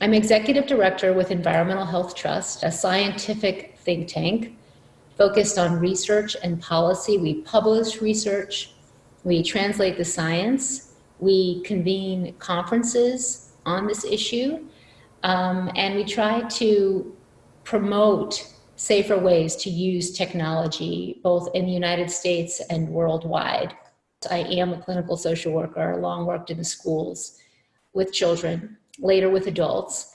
I'm executive director with Environmental Health Trust, a scientific think tank focused on research and policy. We publish research, we translate the science, we convene conferences on this issue, and we try to promote safer ways to use technology, both in the United States and worldwide. I am a clinical social worker, long worked in the schools with children, later with adults,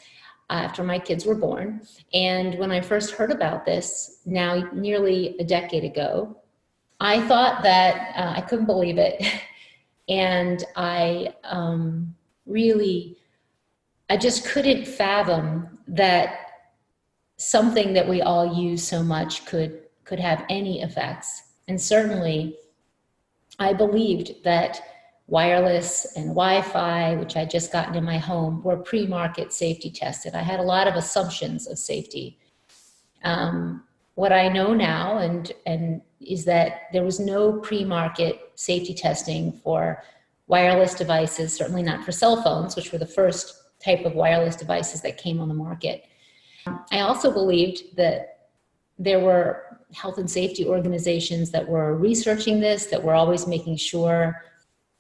after my kids were born. And when I first heard about this, now nearly a decade ago, I thought that I couldn't believe it. And I just couldn't fathom that something that we all use so much could have any effects. And certainly, I believed that wireless and Wi-Fi, which I just gotten in my home, were pre-market safety tested. I had a lot of assumptions of safety. What I know now and is that there was no pre-market safety testing for wireless devices, certainly not for cell phones, which were the first type of wireless devices that came on the market. I also believed that there were health and safety organizations that were researching this, that were always making sure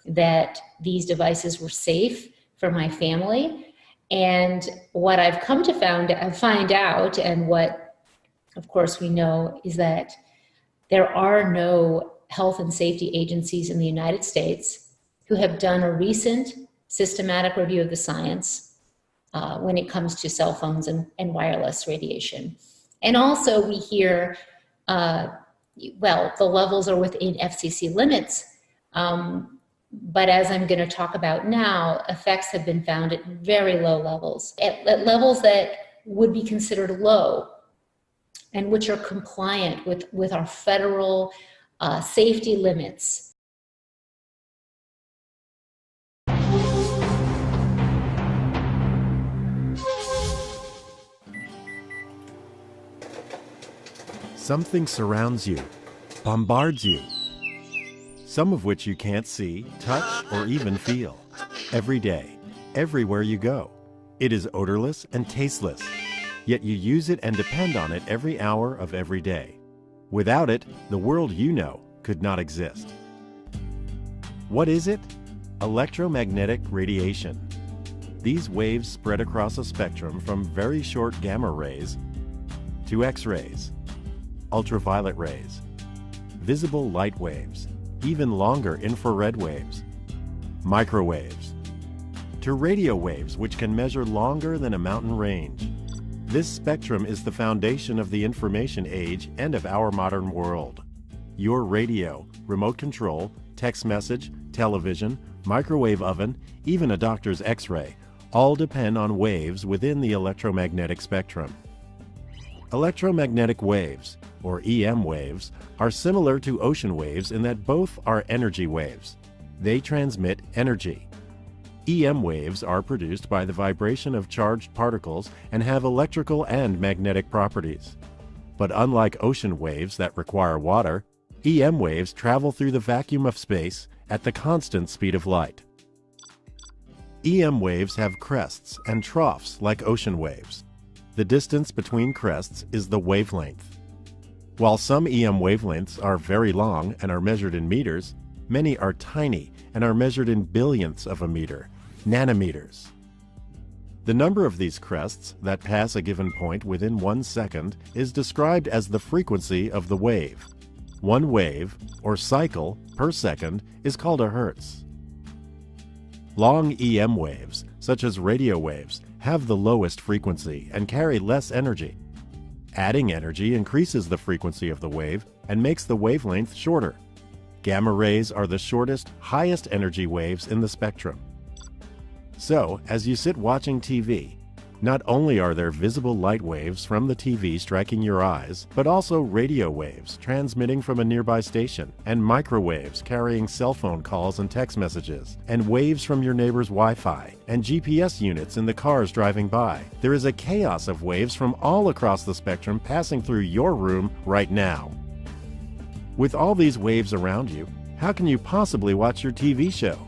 that these devices were safe for my family. And what I've come to find out, and what of course we know, is that there are no health and safety agencies in the United States who have done a recent systematic review of the science when it comes to cell phones and wireless radiation. And also we hear, well, the levels are within FCC limits, but as I'm going to talk about now, effects have been found at very low levels, at levels that would be considered low and which are compliant with our federal safety limits. Something surrounds you, bombards you, some of which you can't see, touch, or even feel. Every day, everywhere you go. It is odorless and tasteless, yet you use it and depend on it every hour of every day. Without it, the world you know could not exist. What is it? Electromagnetic radiation. These waves spread across a spectrum from very short gamma rays to X-rays, ultraviolet rays, visible light waves, even longer infrared waves, microwaves, to radio waves which can measure longer than a mountain range. This spectrum is the foundation of the information age and of our modern world. Your radio, remote control, text message, television, microwave oven, even a doctor's X-ray, all depend on waves within the electromagnetic spectrum. Electromagnetic waves, or EM waves, are similar to ocean waves in that both are energy waves. They transmit energy. EM waves are produced by the vibration of charged particles and have electrical and magnetic properties. But unlike ocean waves that require water, EM waves travel through the vacuum of space at the constant speed of light. EM waves have crests and troughs like ocean waves. The distance between crests is the wavelength. While some EM wavelengths are very long and are measured in meters, many are tiny and are measured in billionths of a meter, nanometers. The number of these crests that pass a given point within 1 second is described as the frequency of the wave. One wave, or cycle, per second is called a hertz. Long EM waves, such as radio waves, have the lowest frequency and carry less energy. Adding energy increases the frequency of the wave and makes the wavelength shorter. Gamma rays are the shortest, highest energy waves in the spectrum. So, as you sit watching TV, not only are there visible light waves from the TV striking your eyes, but also radio waves transmitting from a nearby station, and microwaves carrying cell phone calls and text messages, and waves from your neighbor's Wi-Fi, and GPS units in the cars driving by. There is a chaos of waves from all across the spectrum passing through your room right now. With all these waves around you, how can you possibly watch your TV show?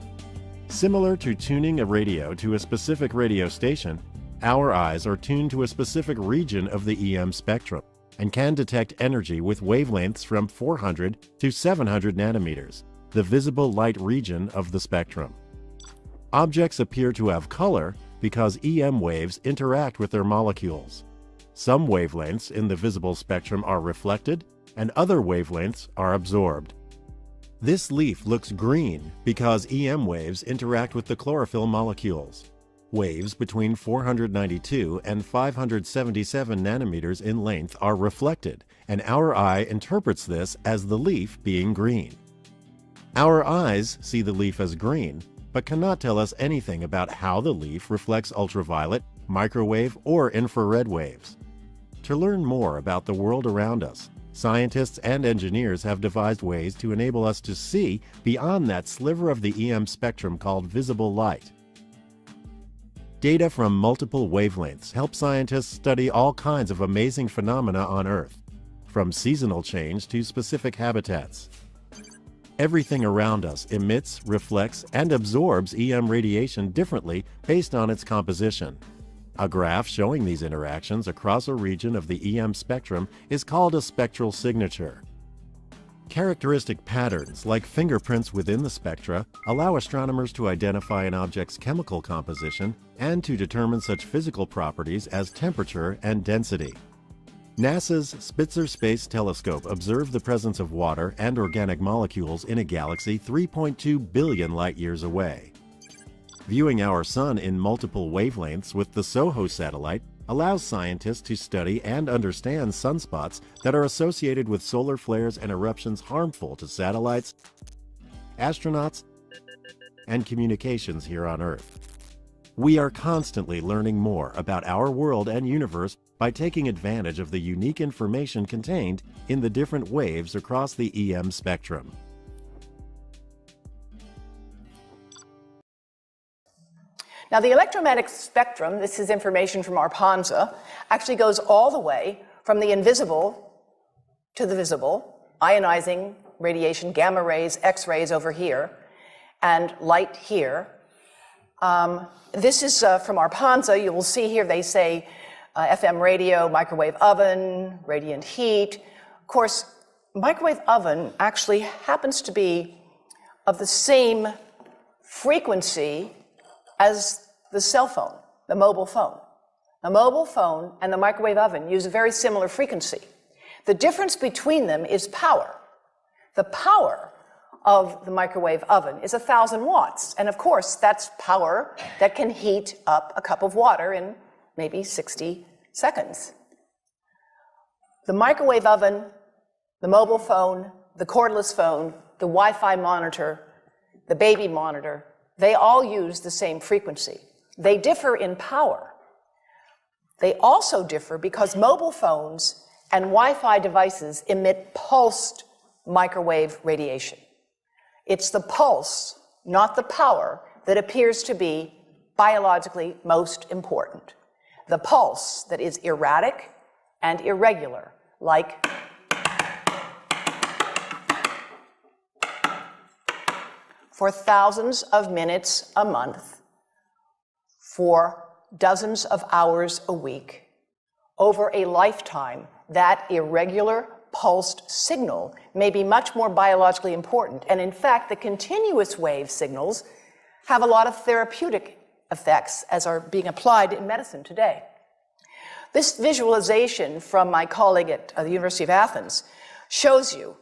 Similar to tuning a radio to a specific radio station, Our eyes are tuned to a specific region of the EM spectrum and can detect energy with wavelengths from 400 to 700 nanometers, the visible light region of the spectrum. Objects appear to have color because EM waves interact with their molecules. Some wavelengths in the visible spectrum are reflected, and other wavelengths are absorbed. This leaf looks green because EM waves interact with the chlorophyll molecules. Waves between 492 and 577 nanometers in length are reflected, and our eye interprets this as the leaf being green. Our eyes see the leaf as green, but cannot tell us anything about how the leaf reflects ultraviolet, microwave, or infrared waves. To learn more about the world around us, scientists and engineers have devised ways to enable us to see beyond that sliver of the EM spectrum called visible light. Data from multiple wavelengths help scientists study all kinds of amazing phenomena on Earth, from seasonal change to specific habitats. Everything around us emits, reflects, and absorbs EM radiation differently based on its composition. A graph showing these interactions across a region of the EM spectrum is called a spectral signature. Characteristic patterns, like fingerprints within the spectra, allow astronomers to identify an object's chemical composition and to determine such physical properties as temperature and density. NASA's Spitzer Space Telescope observed the presence of water and organic molecules in a galaxy 3.2 billion light-years away. Viewing our Sun in multiple wavelengths with the SOHO satellite allows scientists to study and understand sunspots that are associated with solar flares and eruptions harmful to satellites, astronauts, and communications here on Earth. We are constantly learning more about our world and universe by taking advantage of the unique information contained in the different waves across the EM spectrum. Now, the electromagnetic spectrum, this is information from ARPANSA, actually goes all the way from the invisible to the visible, ionizing radiation, gamma rays, X-rays over here, and light here. This is from ARPANSA. You will see here they say FM radio, microwave oven, radiant heat. Of course, microwave oven actually happens to be of the same frequency as the cell phone, the mobile phone. The mobile phone and the microwave oven use a very similar frequency. The difference between them is power. The power of the microwave oven is 1,000 watts. And of course, that's power that can heat up a cup of water in maybe 60 seconds. The microwave oven, the mobile phone, the cordless phone, the Wi-Fi monitor, the baby monitor, they all use the same frequency. They differ in power. They also differ because mobile phones and Wi-Fi devices emit pulsed microwave radiation. It's the pulse, not the power, that appears to be biologically most important. The pulse that is erratic and irregular, like for thousands of minutes a month, for dozens of hours a week. Over a lifetime, that irregular pulsed signal may be much more biologically important. And in fact, the continuous wave signals have a lot of therapeutic effects as are being applied in medicine today. This visualization from my colleague at the University of Athens shows you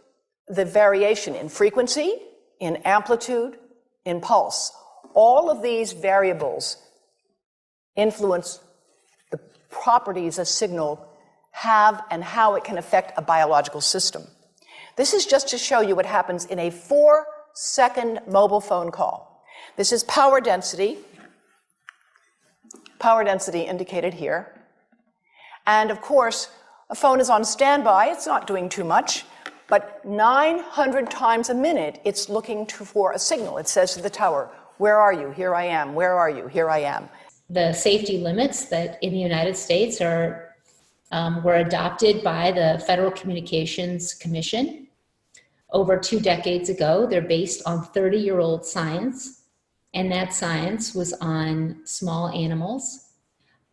the variation in frequency, in amplitude, in pulse. All of these variables influence the properties a signal have and how it can affect a biological system. This is just to show you what happens in a 4-second mobile phone call. This is power density indicated here. And of course, a phone is on standby, it's not doing too much, but 900 times a minute, it's looking for a signal. It says to the tower, where are you? Here I am. Where are you? Here I am. The safety limits that in the United States were adopted by the Federal Communications Commission over 2 decades ago. They're based on 30-year-old science, and that science was on small animals.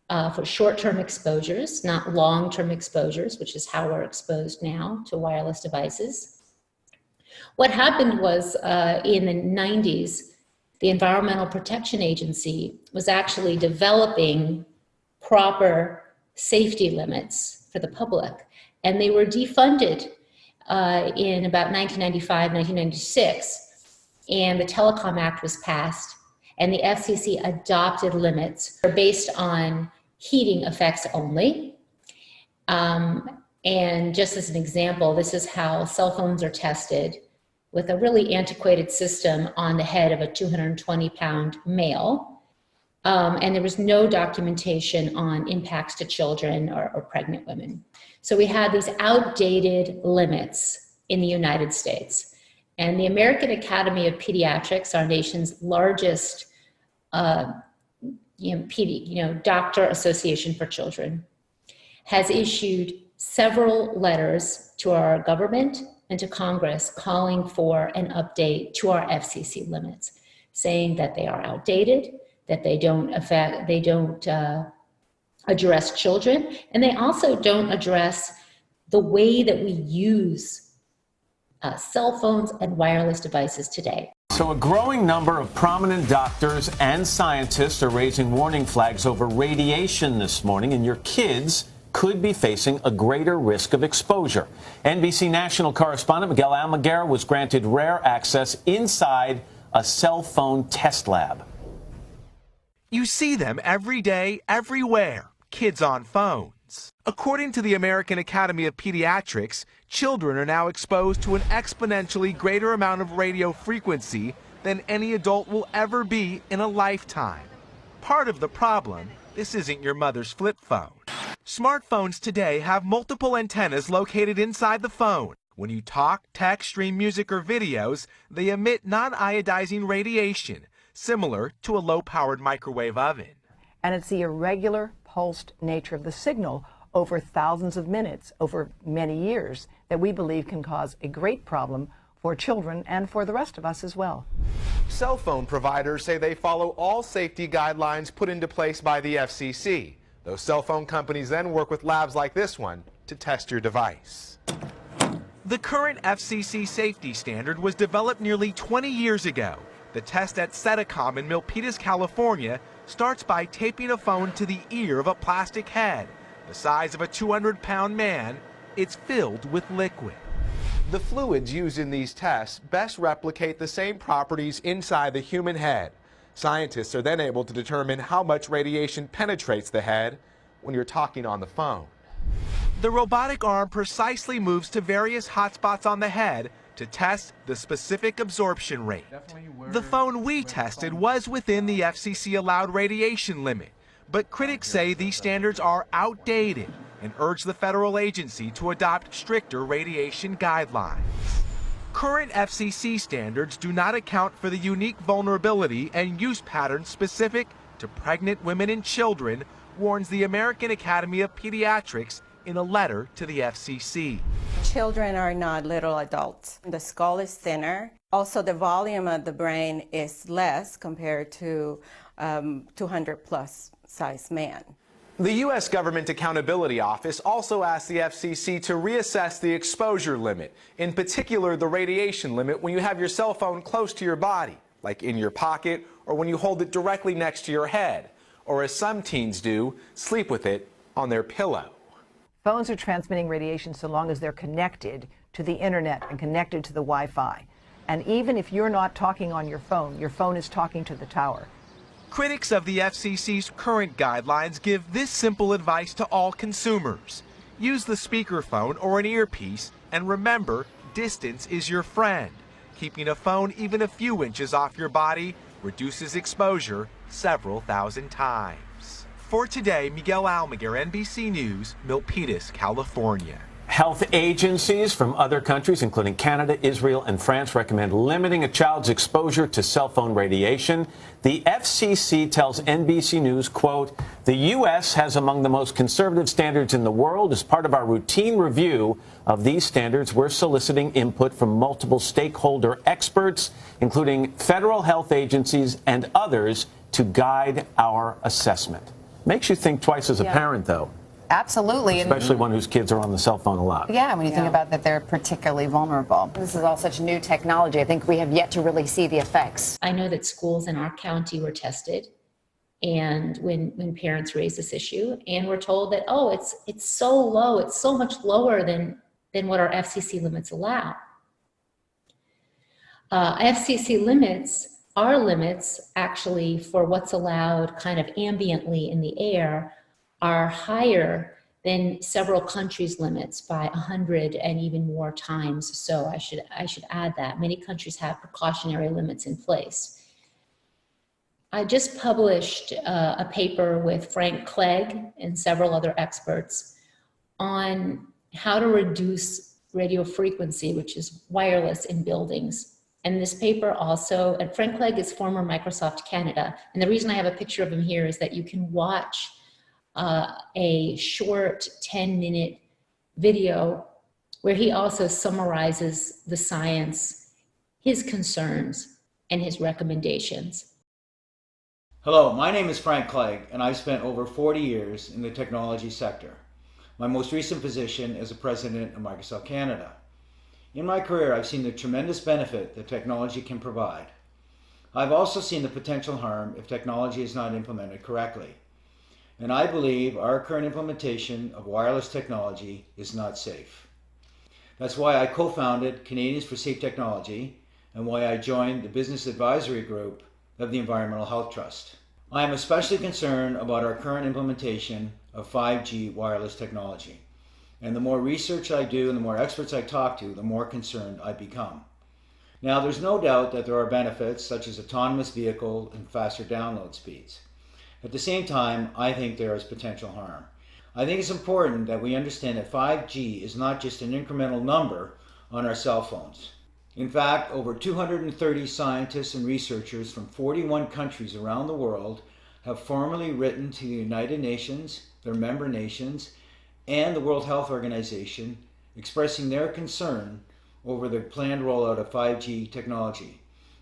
for short-term exposures, not long-term exposures, which is how we're exposed now to wireless devices. What happened was in the 90s, the Environmental Protection Agency was actually developing proper safety limits for the public, and they were defunded in about 1995, 1996, and the Telecom Act was passed, and the FCC adopted limits based on heating effects only. And just as an example, this is how cell phones are tested with a really antiquated system on the head of a 220-pound male. And there was no documentation on impacts to children or pregnant women. So we had these outdated limits in the United States. And the American Academy of Pediatrics, our nation's largest doctor association for children, has issued several letters to our government and to Congress calling for an update to our FCC limits, saying that they are outdated, that they don't address children, and they also don't address the way that we use cell phones and wireless devices today. So a growing number of prominent doctors and scientists are raising warning flags over radiation this morning, and your kids could be facing a greater risk of exposure. NBC national correspondent Miguel Almaguer was granted rare access inside a cell phone test lab. You see them every day, everywhere, kids on phones. According to the American Academy of Pediatrics, children are now exposed to an exponentially greater amount of radio frequency than any adult will ever be in a lifetime. Part of the problem, this isn't your mother's flip phone. Smartphones today have multiple antennas located inside the phone. When you talk, text, stream music, or videos, they emit non-iodizing radiation, similar to a low-powered microwave oven. And it's the irregular, pulsed nature of the signal over thousands of minutes, over many years, that we believe can cause a great problem for children and for the rest of us as well. Cell phone providers say they follow all safety guidelines put into place by the FCC. Those cell phone companies then work with labs like this one to test your device. The current FCC safety standard was developed nearly 20 years ago. The test at Sedicom in Milpitas, California, starts by taping a phone to the ear of a plastic head. The size of a 200-pound man, it's filled with liquid. The fluids used in these tests best replicate the same properties inside the human head. Scientists are then able to determine how much radiation penetrates the head when you're talking on the phone. The robotic arm precisely moves to various hotspots on the head to test the specific absorption rate. The phone we tested was within the FCC allowed radiation limit, but critics say these standards are outdated and urge the federal agency to adopt stricter radiation guidelines. Current FCC standards do not account for the unique vulnerability and use patterns specific to pregnant women and children, warns the American Academy of Pediatrics in a letter to the FCC. Children are not little adults. The skull is thinner. Also, the volume of the brain is less compared to 200-plus size man. The U.S. Government Accountability Office also asked the FCC to reassess the exposure limit, in particular the radiation limit when you have your cell phone close to your body, like in your pocket or when you hold it directly next to your head, or as some teens do, sleep with it on their pillow. Phones are transmitting radiation so long as they're connected to the internet and connected to the Wi-Fi. And even if you're not talking on your phone is talking to the tower. Critics of the FCC's current guidelines give this simple advice to all consumers. Use the speakerphone or an earpiece, and remember, distance is your friend. Keeping a phone even a few inches off your body reduces exposure several thousand times. For today, Miguel Almaguer, NBC News, Milpitas, California. Health agencies from other countries, including Canada, Israel, and France, recommend limiting a child's exposure to cell phone radiation. The FCC tells NBC News, quote, "The U.S. has among the most conservative standards in the world. As part of our routine review of these standards, we're soliciting input from multiple stakeholder experts, including federal health agencies and others, to guide our assessment." Makes you think twice as a parent, though. Absolutely. Especially one whose kids are on the cell phone a lot. Yeah, when you think about that, they're particularly vulnerable. This is all such new technology. I think we have yet to really see the effects. I know that schools in our county were tested, and when parents raised this issue, and we're told that, oh, it's so low, it's so much lower than what our FCC limits allow. FCC limits, our limits actually for what's allowed kind of ambiently in the air are higher than several countries' limits by 100 and even more times. So I should add that many countries have precautionary limits in place. I just published a paper with Frank Clegg and several other experts on how to reduce radio frequency, which is wireless in buildings. And this paper also, and Frank Clegg is former Microsoft Canada. And the reason I have a picture of him here is that you can watch a short 10-minute video where he also summarizes the science, his concerns, and his recommendations. Hello, my name is Frank Clegg, and I've spent over 40 years in the technology sector. My most recent position as a president of Microsoft Canada. In my career, I've seen the tremendous benefit that technology can provide. I've also seen the potential harm if technology is not implemented correctly. And I believe our current implementation of wireless technology is not safe. That's why I co-founded Canadians for Safe Technology and why I joined the business advisory group of the Environmental Health Trust. I am especially concerned about our current implementation of 5G wireless technology. And the more research I do and the more experts I talk to, the more concerned I become. Now, there's no doubt that there are benefits such as autonomous vehicle and faster download speeds. At the same time, I think there is potential harm. I think it's important that we understand that 5G is not just an incremental number on our cell phones. In fact, over 230 scientists and researchers from 41 countries around the world have formally written to the United Nations, their member nations, and the World Health Organization, expressing their concern over the planned rollout of 5G technology,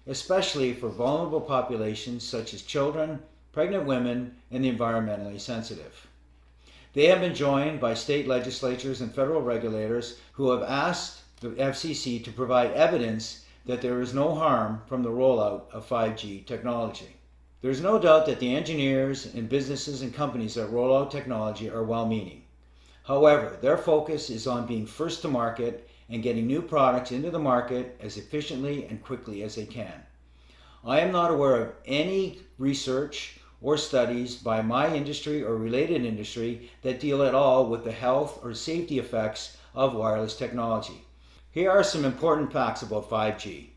especially for vulnerable populations such as children, pregnant women, and the environmentally sensitive. They have been joined by state legislatures and federal regulators who have asked the FCC to provide evidence that there is no harm from the rollout of 5G technology. There's no doubt that the engineers and businesses and companies that roll out technology are well-meaning. However, their focus is on being first to market and getting new products into the market as efficiently and quickly as they can. I am not aware of any research or studies by my industry or related industry that deal at all with the health or safety effects of wireless technology. Here are some important facts about 5G.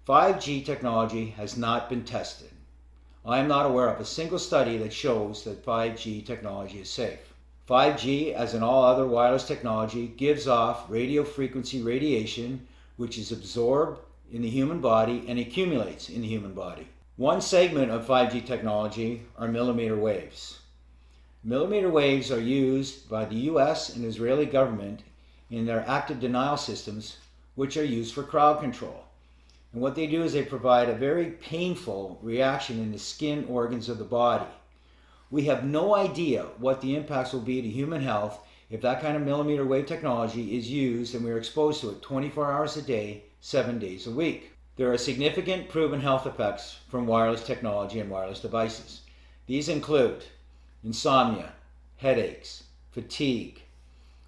5G technology has not been tested. I am not aware of a single study that shows that 5G technology is safe. 5G, as in all other wireless technology, gives off radio frequency radiation, which is absorbed in the human body and accumulates in the human body. One segment of 5G technology are millimeter waves. Millimeter waves are used by the US and Israeli government in their active denial systems, which are used for crowd control. And what they do is they provide a very painful reaction in the skin organs of the body. We have no idea what the impacts will be to human health if that kind of millimeter wave technology is used and we're exposed to it 24 hours a day, 7 days a week. There are significant proven health effects from wireless technology and wireless devices. These include insomnia, headaches, fatigue,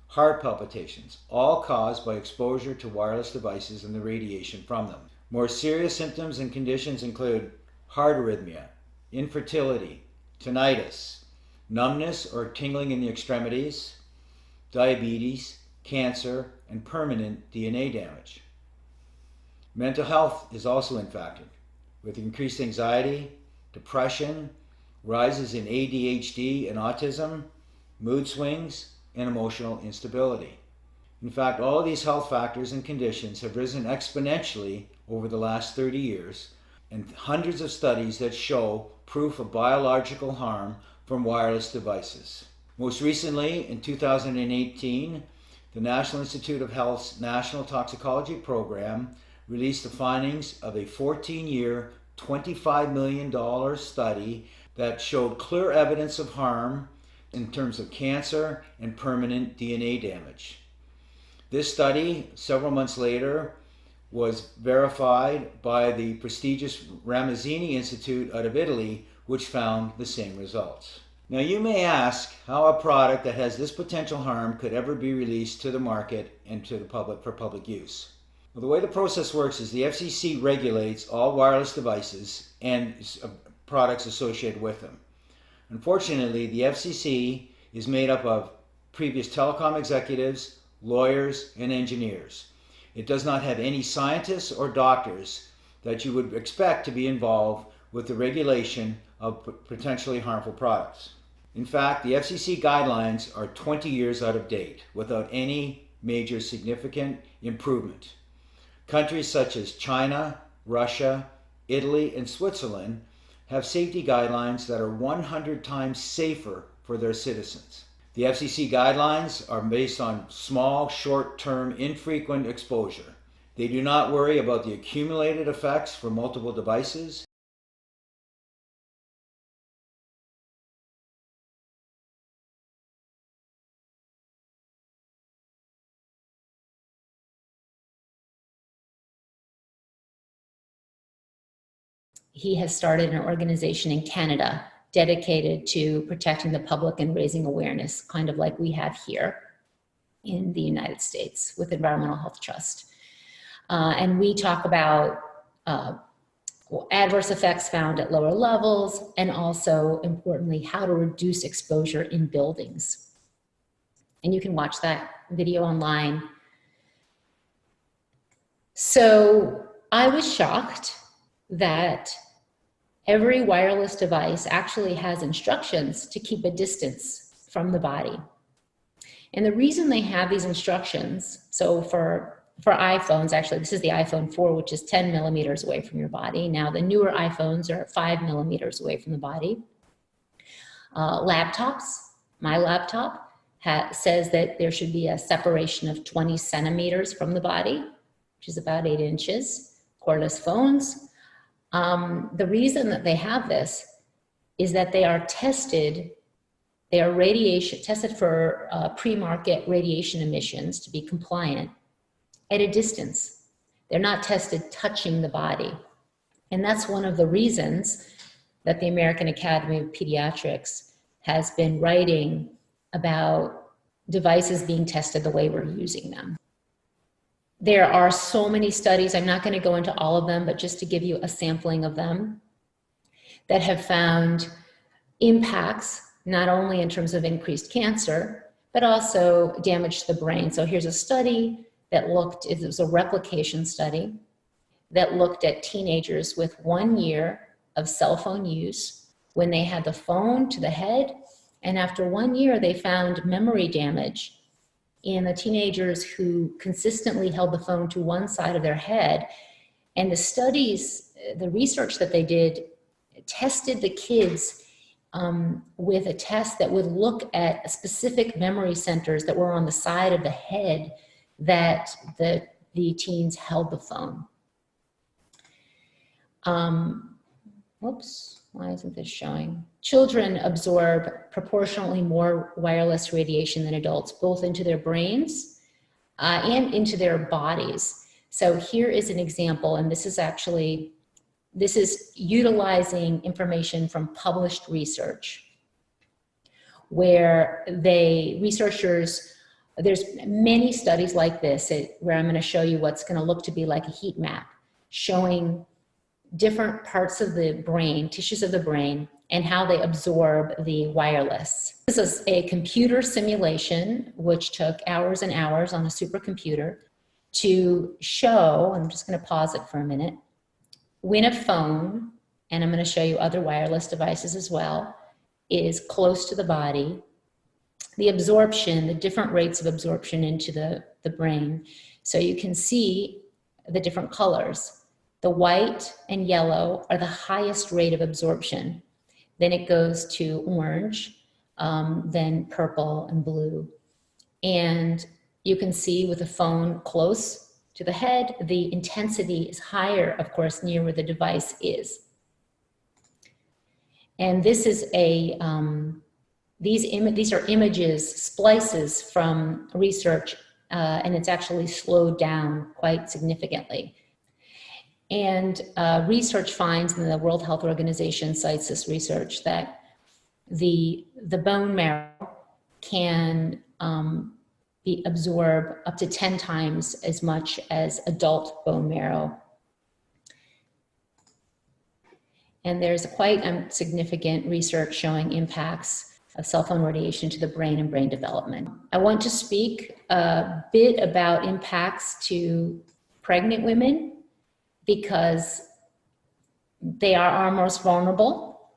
heart palpitations, all caused by exposure to wireless devices and the radiation from them. More serious symptoms and conditions include heart arrhythmia, infertility, tinnitus, numbness or tingling in the extremities, diabetes, cancer, and permanent DNA damage. Mental health is also impacted, with increased anxiety, depression, rises in ADHD and autism, mood swings, and emotional instability. In fact, all of these health factors and conditions have risen exponentially over the last 30 years, and hundreds of studies that show proof of biological harm from wireless devices. Most recently, in 2018, the National Institute of Health's National Toxicology Program released the findings of a 14-year, $25 million study that showed clear evidence of harm in terms of cancer and permanent DNA damage. This study, several months later, was verified by the prestigious Ramazzini Institute out of Italy, which found the same results. Now you may ask how a product that has this potential harm could ever be released to the market and to the public for public use. Well, the way the process works is the FCC regulates all wireless devices and products associated with them. Unfortunately, the FCC is made up of previous telecom executives, lawyers, and engineers. It does not have any scientists or doctors that you would expect to be involved with the regulation of potentially harmful products. In fact, the FCC guidelines are 20 years out of date without any major significant improvement. Countries such as China, Russia, Italy, and Switzerland have safety guidelines that are 100 times safer for their citizens. The FCC guidelines are based on small, short-term, infrequent exposure. They do not worry about the accumulated effects for multiple devices. He has started an organization in Canada dedicated to protecting the public and raising awareness, kind of like we have here in the United States with Environmental Health Trust. And we talk about adverse effects found at lower levels, and also, importantly, how to reduce exposure in buildings. And you can watch that video online. So I was shocked that every wireless device actually has instructions to keep a distance from the body. And the reason they have these instructions, so for iPhones, actually this is the iPhone 4, which is 10 millimeters away from your body. Now the newer iPhones are 5 millimeters away from the body. Laptops, my laptop says that there should be a separation of 20 centimeters from the body, which is about 8 inches. Cordless phones. The reason that they have this is that they are tested, they are tested for pre-market radiation emissions to be compliant at a distance. They're not tested touching the body. And that's one of the reasons that the American Academy of Pediatrics has been writing about devices being tested the way we're using them. There are so many studies, I'm not going to go into all of them, but just to give you a sampling of them, that have found impacts, not only in terms of increased cancer, but also damage to the brain. So here's a study that looked, it was a replication study, that looked at teenagers with 1 year of cell phone use when they had the phone to the head, and after 1 year they found memory damage in the teenagers who consistently held the phone to one side of their head. And the studies, the research that they did, tested the kids with a test that would look at specific memory centers that were on the side of the head that the teens held the phone. Whoops, why isn't this showing? Children absorb proportionally more wireless radiation than adults, both into their brains and into their bodies. So here is an example, and this is utilizing information from published research, where researchers, there's many studies like this, where I'm going to show you what's going to look to be like a heat map, showing different parts of the brain, tissues of the brain, and how they absorb the wireless. This is a computer simulation, which took hours and hours on a supercomputer to show, I'm just going to pause it for a minute, when a phone, and I'm going to show you other wireless devices as well, is close to the body, the absorption, the different rates of absorption into the brain. So you can see the different colors. The white and yellow are the highest rate of absorption. Then it goes to orange, then purple and blue. And you can see with the phone close to the head, the intensity is higher, of course, near where the device is. And this is these are images, splices from research, and it's actually slowed down quite significantly. And research finds, and the World Health Organization cites this research, that the bone marrow can absorb up to 10 times as much as adult bone marrow. And there's quite significant research showing impacts of cell phone radiation to the brain and brain development. I want to speak a bit about impacts to pregnant women, because they are our most vulnerable,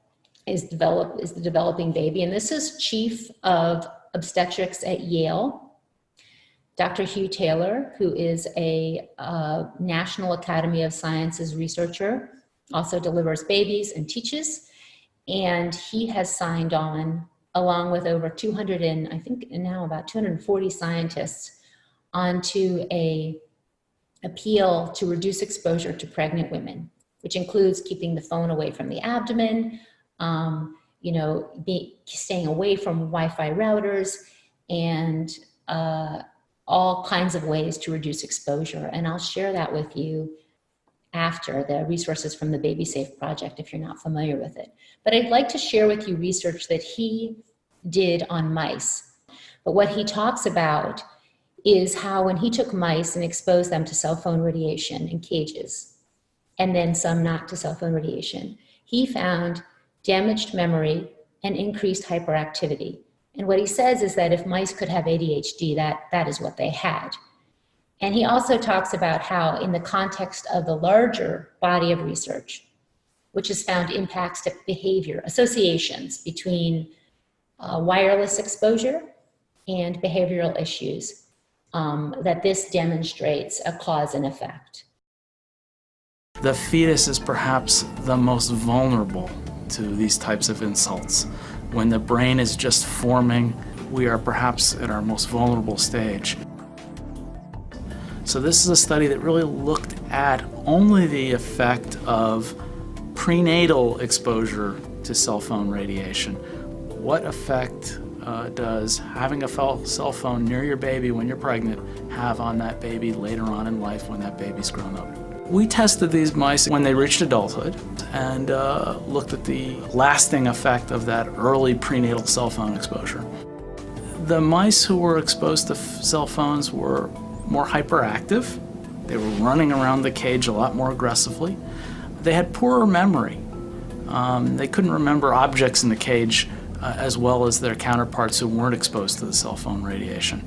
is the developing baby. And this is Chief of Obstetrics at Yale, Dr. Hugh Taylor, who is a National Academy of Sciences researcher, also delivers babies and teaches. And he has signed on, along with over 200 and I think now about 240 scientists, onto a appeal to reduce exposure to pregnant women, which includes keeping the phone away from the abdomen, staying away from Wi-Fi routers, and all kinds of ways to reduce exposure. And I'll share that with you after, the resources from the Baby Safe Project, if you're not familiar with it. But I'd like to share with you research that he did on mice. But what he talks about is how when he took mice and exposed them to cell phone radiation in cages, and then some not to cell phone radiation, he found damaged memory and increased hyperactivity. And what he says is that if mice could have ADHD, that is what they had. And he also talks about how, in the context of the larger body of research, which has found impacts to behavior, associations between wireless exposure and behavioral issues, that this demonstrates a cause and effect. The fetus is perhaps the most vulnerable to these types of insults. When the brain is just forming, we are perhaps at our most vulnerable stage. So this is a study that really looked at only the effect of prenatal exposure to cell phone radiation. What effect does having a cell phone near your baby when you're pregnant have on that baby later on in life when that baby's grown up? We tested these mice when they reached adulthood and looked at the lasting effect of that early prenatal cell phone exposure. The mice who were exposed to cell phones were more hyperactive. They were running around the cage a lot more aggressively. They had poorer memory. They couldn't remember objects in the cage as well as their counterparts who weren't exposed to the cell phone radiation.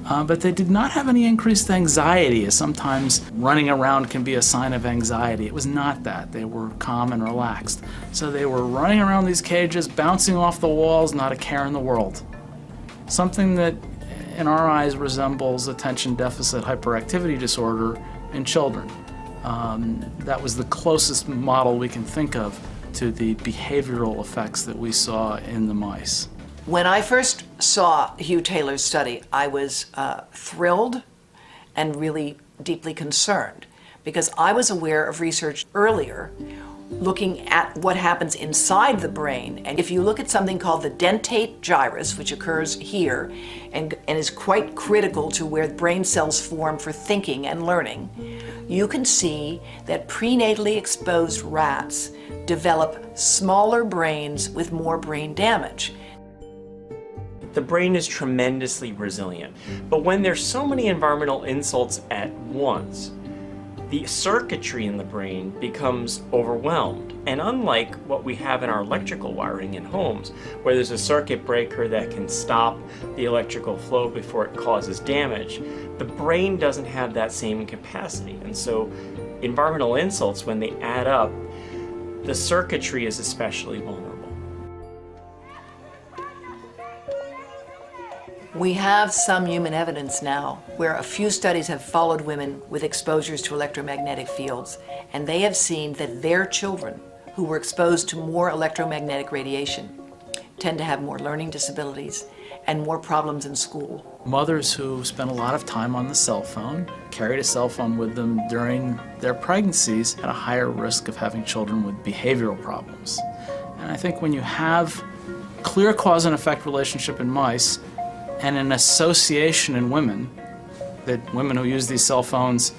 But they did not have any increased anxiety, as sometimes running around can be a sign of anxiety. It was not that. They were calm and relaxed. So they were running around these cages, bouncing off the walls, not a care in the world. Something that, in our eyes, resembles attention deficit hyperactivity disorder in children. That was the closest model we can think of to the behavioral effects that we saw in the mice. When I first saw Hugh Taylor's study, I was thrilled and really deeply concerned, because I was aware of research earlier looking at what happens inside the brain. And if you look at something called the dentate gyrus, which occurs here and is quite critical to where brain cells form for thinking and learning, you can see that prenatally exposed rats develop smaller brains with more brain damage. The brain is tremendously resilient, but when there's so many environmental insults at once, the circuitry in the brain becomes overwhelmed. And unlike what we have in our electrical wiring in homes, where there's a circuit breaker that can stop the electrical flow before it causes damage, the brain doesn't have that same capacity. And so environmental insults, when they add up, the circuitry is especially vulnerable. We have some human evidence now where a few studies have followed women with exposures to electromagnetic fields, and they have seen that their children who were exposed to more electromagnetic radiation tend to have more learning disabilities and more problems in school. Mothers who spent a lot of time on the cell phone, carried a cell phone with them during their pregnancies, had a higher risk of having children with behavioral problems. And I think when you have clear cause and effect relationship in mice and an association in women, that women who use these cell phones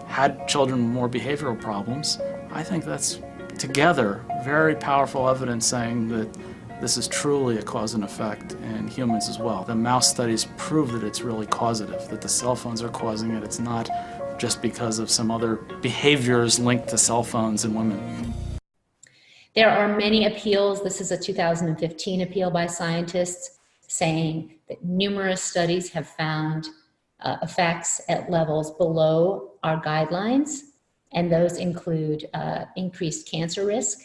had children with more behavioral problems, I think that's together very powerful evidence saying that this is truly a cause and effect in humans as well. The mouse studies prove that it's really causative, that the cell phones are causing it. It's not just because of some other behaviors linked to cell phones in women. There are many appeals. This is a 2015 appeal by scientists saying that numerous studies have found effects at levels below our guidelines, and those include increased cancer risk.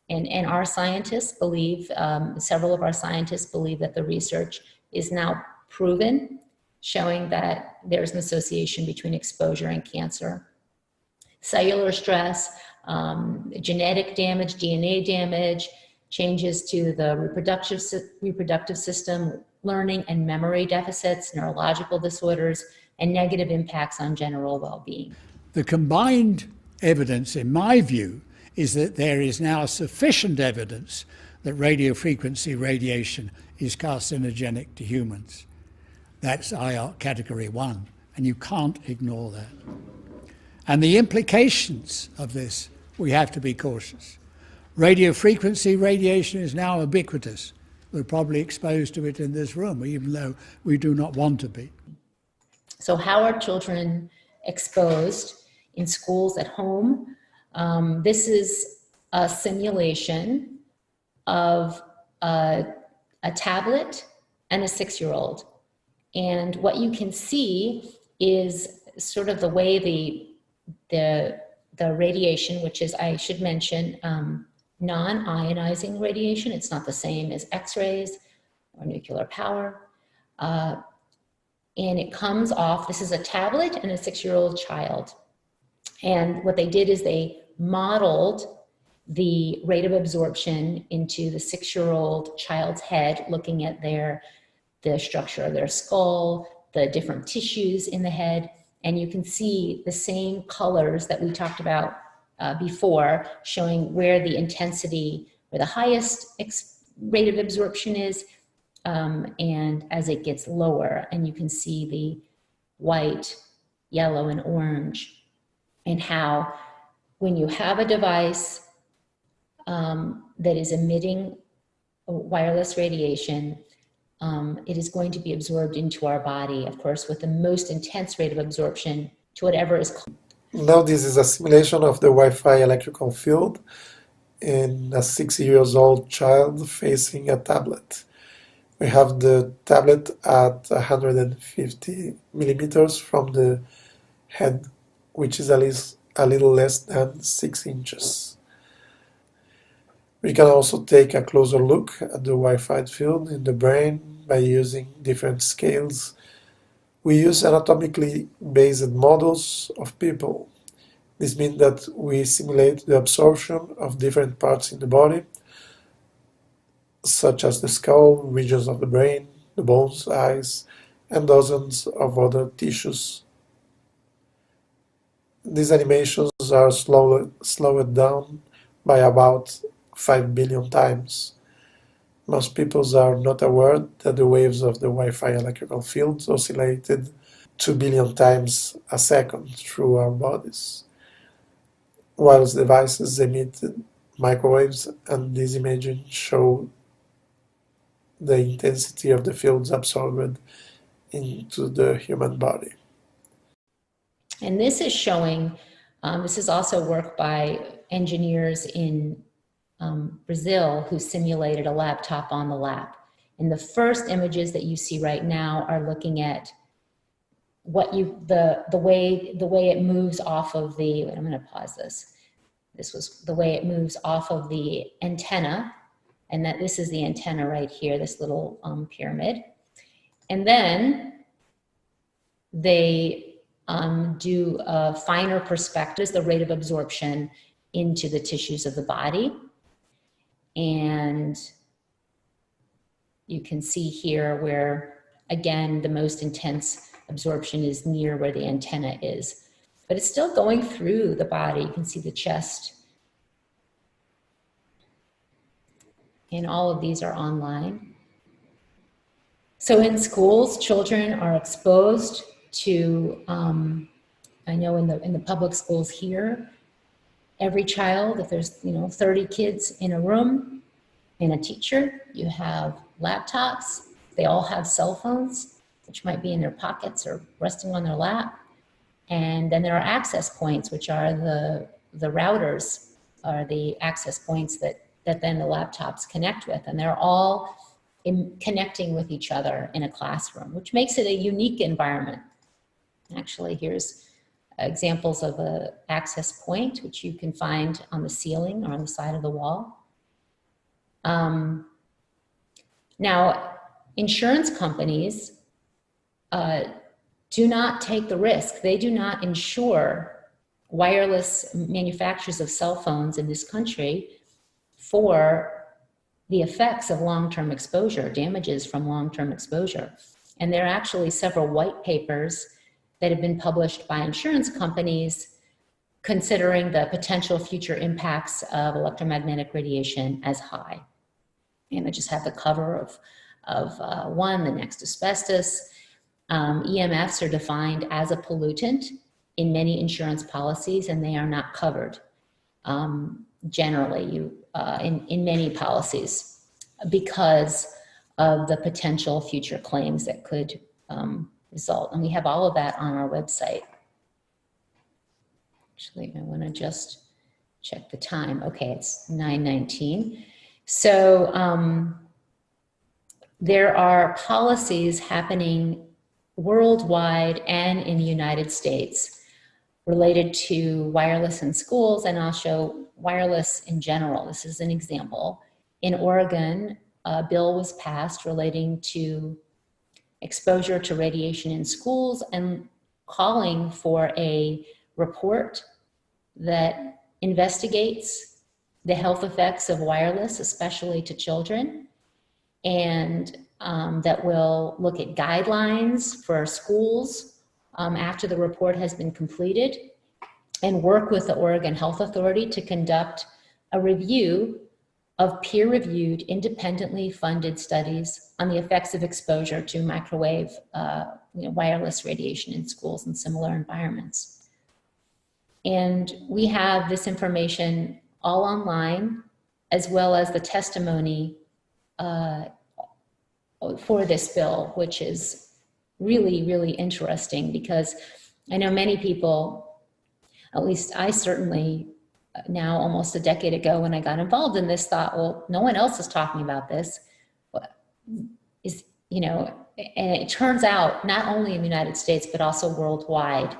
And our scientists believe, several of our scientists believe that the research is now proven, showing that there's an association between exposure and cancer. Cellular stress, genetic damage, DNA damage, changes to the reproductive system, learning and memory deficits, neurological disorders, and negative impacts on general well-being. The combined evidence, in my view, is that there is now sufficient evidence that radiofrequency radiation is carcinogenic to humans. That's IR category 1, and you can't ignore that. And the implications of this, we have to be cautious. Radiofrequency radiation is now ubiquitous. We're probably exposed to it in this room, even though we do not want to be. So how are children exposed in schools, at home? This is a simulation of a tablet and a 6-year-old. And what you can see is sort of the way the radiation, which is, I should mention, non-ionizing radiation. It's not the same as X-rays or nuclear power. And it comes off, this is a tablet and a 6-year-old child. And what they did is they modeled the rate of absorption into the 6-year-old child's head, looking at the structure of their skull, the different tissues in the head, and you can see the same colors that we talked about before, showing where the intensity, where the highest rate of absorption is, and as it gets lower, and you can see the white, yellow, and orange, and how when you have a device that is emitting wireless radiation, it is going to be absorbed into our body, of course, with the most intense rate of absorption to whatever is close. Now this is a simulation of the Wi-Fi electrical field in a 6-year-old child facing a tablet. We have the tablet at 150 millimeters from the head, which is a little less than 6 inches. We can also take a closer look at the Wi-Fi field in the brain by using different scales. We use anatomically based models of people. This means that we simulate the absorption of different parts in the body, such as the skull, regions of the brain, the bones, eyes, and dozens of other tissues. These animations are slowed down by about 5 billion times. Most people are not aware that the waves of the Wi-Fi electrical fields oscillated 2 billion times a second through our bodies. Wireless devices emit microwaves, and these images show the intensity of the fields absorbed into the human body. And this is showing, this is also work by engineers in Brazil who simulated a laptop on the lap. And the first images that you see right now are looking at what the way it moves off of the, I'm going to pause this. This was the way it moves off of the antenna, and that this is the antenna right here, this little pyramid. And then they do a finer perspective, the rate of absorption into the tissues of the body. And you can see here where, again, the most intense absorption is near where the antenna is. But it's still going through the body. You can see the chest. and all of these are online. So in schools, children are exposed to, I know in the public schools here, every child, if there's 30 kids in a room and a teacher, you have laptops. They all have cell phones, which might be in their pockets or resting on their lap. And then there are access points, which are the routers, are the access points that then the laptops connect with. And they're all connecting with each other in a classroom, which makes it a unique environment. Actually, here's examples of an access point, which you can find on the ceiling or on the side of the wall. Now, insurance companies do not take the risk. They do not insure wireless manufacturers of cell phones in this country for the effects of long-term exposure, damages from long-term exposure. And there are actually several white papers that have been published by insurance companies considering the potential future impacts of electromagnetic radiation as high. And I just have the cover of one, the next asbestos. EMFs are defined as a pollutant in many insurance policies, and they are not covered generally in many policies because of the potential future claims that could result. And we have all of that on our website. Actually, I want to just check the time. Okay, it's 9:19. So there are policies happening worldwide and in the United States related to wireless in schools, and I'll show wireless in general. This is an example. In Oregon, a bill was passed relating to exposure to radiation in schools and calling for a report that investigates the health effects of wireless, especially to children, and that will look at guidelines for schools after the report has been completed, and work with the Oregon Health Authority to conduct a review of peer-reviewed, independently funded studies on the effects of exposure to microwave wireless radiation in schools and similar environments. And we have this information all online, as well as the testimony for this bill, which is really, really interesting, because I know many people, at least I certainly now almost a decade ago when I got involved in this, thought, well, no one else is talking about this. And it turns out not only in the United States, but also worldwide,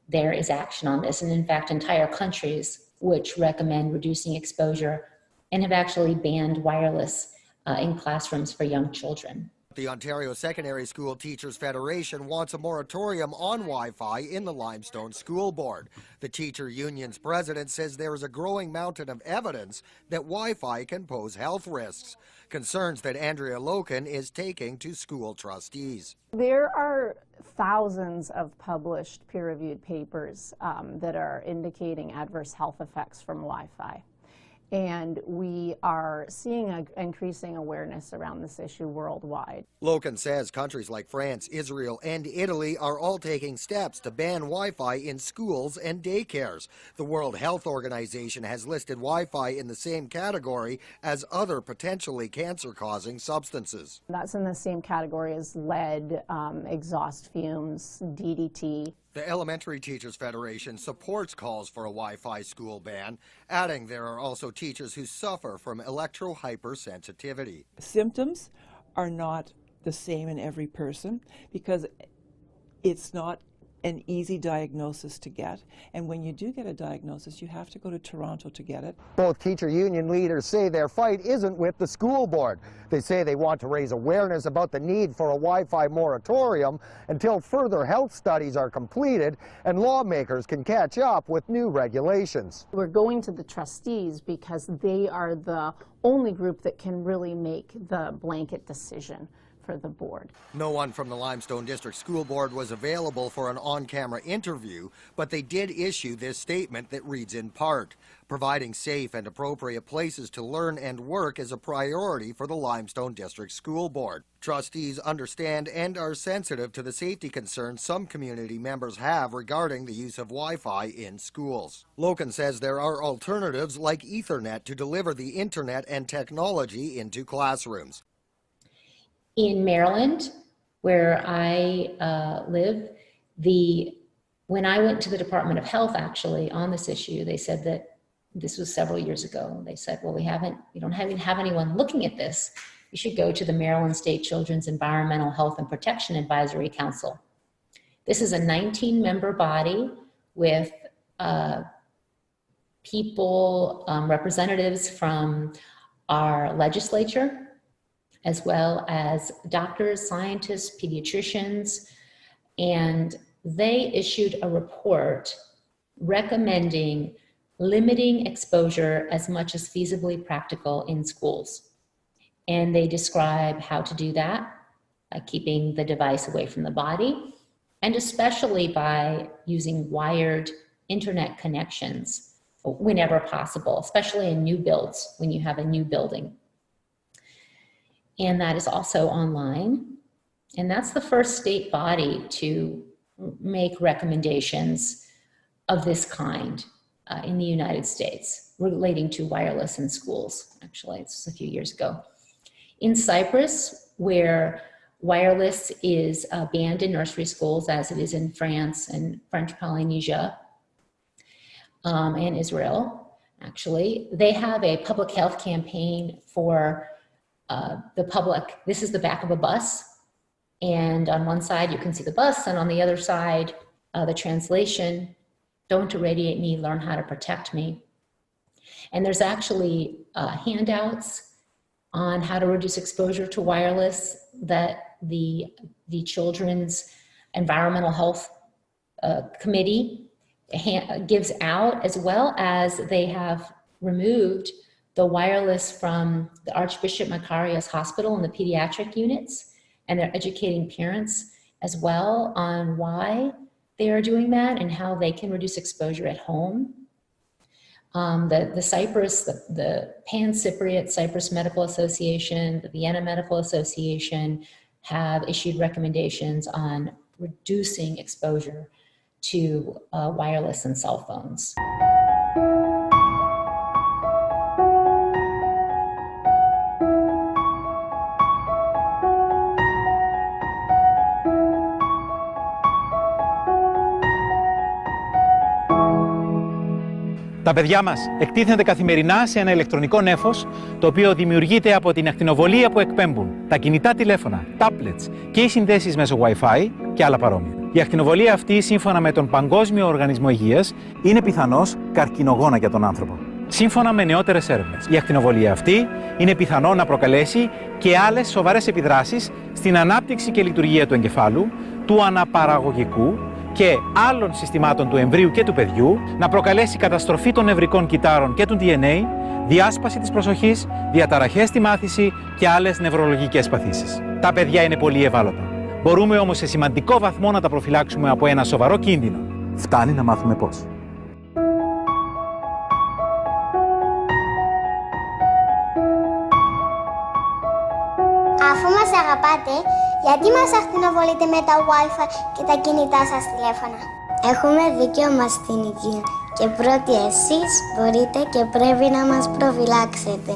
there is action on this. And in fact, entire countries which recommend reducing exposure and have actually banned wireless in classrooms for young children. The Ontario Secondary School Teachers Federation wants a moratorium on Wi-Fi in the Limestone School Board. The teacher union's president says there is a growing mountain of evidence that Wi-Fi can pose health risks, concerns that Andrea Loken is taking to school trustees. There are thousands of published peer-reviewed papers that are indicating adverse health effects from Wi-Fi. And we are seeing an increasing awareness around this issue worldwide. Loken says countries like France, Israel, and Italy are all taking steps to ban Wi-Fi in schools and daycares. The World Health Organization has listed Wi-Fi in the same category as other potentially cancer-causing substances. That's in the same category as lead, exhaust fumes, DDT. The Elementary Teachers Federation supports calls for a Wi-Fi school ban, adding there are also teachers who suffer from electro-hypersensitivity. Symptoms are not the same in every person because it's not an easy diagnosis to get, and when you do get a diagnosis, you have to go to Toronto to get it. Both teacher union leaders say their fight isn't with the school board. They say they want to raise awareness about the need for a Wi-Fi moratorium until further health studies are completed and lawmakers can catch up with new regulations. We're going to the trustees because they are the only group that can really make the blanket decision for the board. No one from the Limestone District School Board was available for an on-camera interview, but they did issue this statement that reads in part, providing safe and appropriate places to learn and work is a priority for the Limestone District School Board. Trustees understand and are sensitive to the safety concerns some community members have regarding the use of Wi-Fi in schools. Loken says there are alternatives like Ethernet to deliver the internet and technology into classrooms. In Maryland, where I live, when I went to the Department of Health actually on this issue, they said that this was several years ago. They said, well, we don't even have anyone looking at this. You should go to the Maryland State Children's Environmental Health and Protection Advisory Council. This is a 19-member body with people, representatives from our legislature, as well as doctors, scientists, pediatricians, and they issued a report recommending limiting exposure as much as feasibly practical in schools. And they describe how to do that by keeping the device away from the body, and especially by using wired internet connections whenever possible, especially in new builds, when you have a new building. And that is also online. And that's the first state body to make recommendations of this kind in the United States relating to wireless in schools. Actually, it's a few years ago. In Cyprus, where wireless is banned in nursery schools, as it is in France and French Polynesia and Israel, actually, they have a public health campaign for the public. This is the back of a bus, and on one side you can see the bus, and on the other side the translation, "Don't irradiate me, learn how to protect me." And there's actually handouts on how to reduce exposure to wireless that the Children's Environmental Health Committee gives out, as well as they have removed the wireless from the Archbishop Macarius Hospital and the pediatric units, and they're educating parents as well on why they are doing that and how they can reduce exposure at home. The Pan-Cypriot Cyprus Medical Association, the Vienna Medical Association have issued recommendations on reducing exposure to wireless and cell phones. Τα παιδιά μας εκτίθενται καθημερινά σε ένα ηλεκτρονικό νέφος, το οποίο δημιουργείται από την ακτινοβολία που εκπέμπουν τα κινητά τηλέφωνα, tablets και οι συνδέσεις μέσω Wi-Fi και άλλα παρόμοια. Η ακτινοβολία αυτή, σύμφωνα με τον Παγκόσμιο Οργανισμό Υγείας, είναι πιθανώς καρκινογόνα για τον άνθρωπο. Σύμφωνα με νεότερες έρευνες, η ακτινοβολία αυτή είναι πιθανό να προκαλέσει και άλλες σοβαρές επιδράσεις στην ανάπτυξη και λειτουργία του εγκεφάλου, του αναπαραγωγικού και άλλων συστημάτων του εμβρίου και του παιδιού, να προκαλέσει καταστροφή των νευρικών κυττάρων και του DNA, διάσπαση της προσοχής, διαταραχές στη μάθηση και άλλες νευρολογικές παθήσεις. Τα παιδιά είναι πολύ ευάλωτα. Μπορούμε όμως σε σημαντικό βαθμό να τα προφυλάξουμε από ένα σοβαρό κίνδυνο. Φτάνει να μάθουμε πώς. Αφού μας αγαπάτε, γιατί μας ακτινοβολείτε με τα Wi-Fi και τα κινητά σας τηλέφωνα? Έχουμε δικαίωμα στην υγεία και πρώτοι εσείς μπορείτε και πρέπει να μας προφυλάξετε.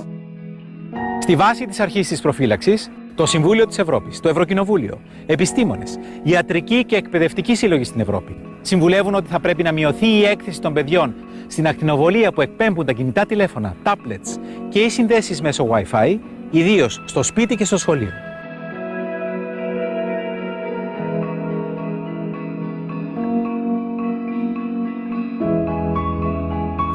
Στη βάση της αρχής της προφύλαξης, το Συμβούλιο της Ευρώπης, το Ευρωκοινοβούλιο, επιστήμονες, ιατρικοί και εκπαιδευτικοί σύλλογοι στην Ευρώπη συμβουλεύουν ότι θα πρέπει να μειωθεί η έκθεση των παιδιών στην ακτινοβολία που εκπέμπουν τα κινητά τηλέφωνα, tablets και οι συνδέσεις μέσω Wi-Fi, ιδίως στο σπίτι και στο σχολείο.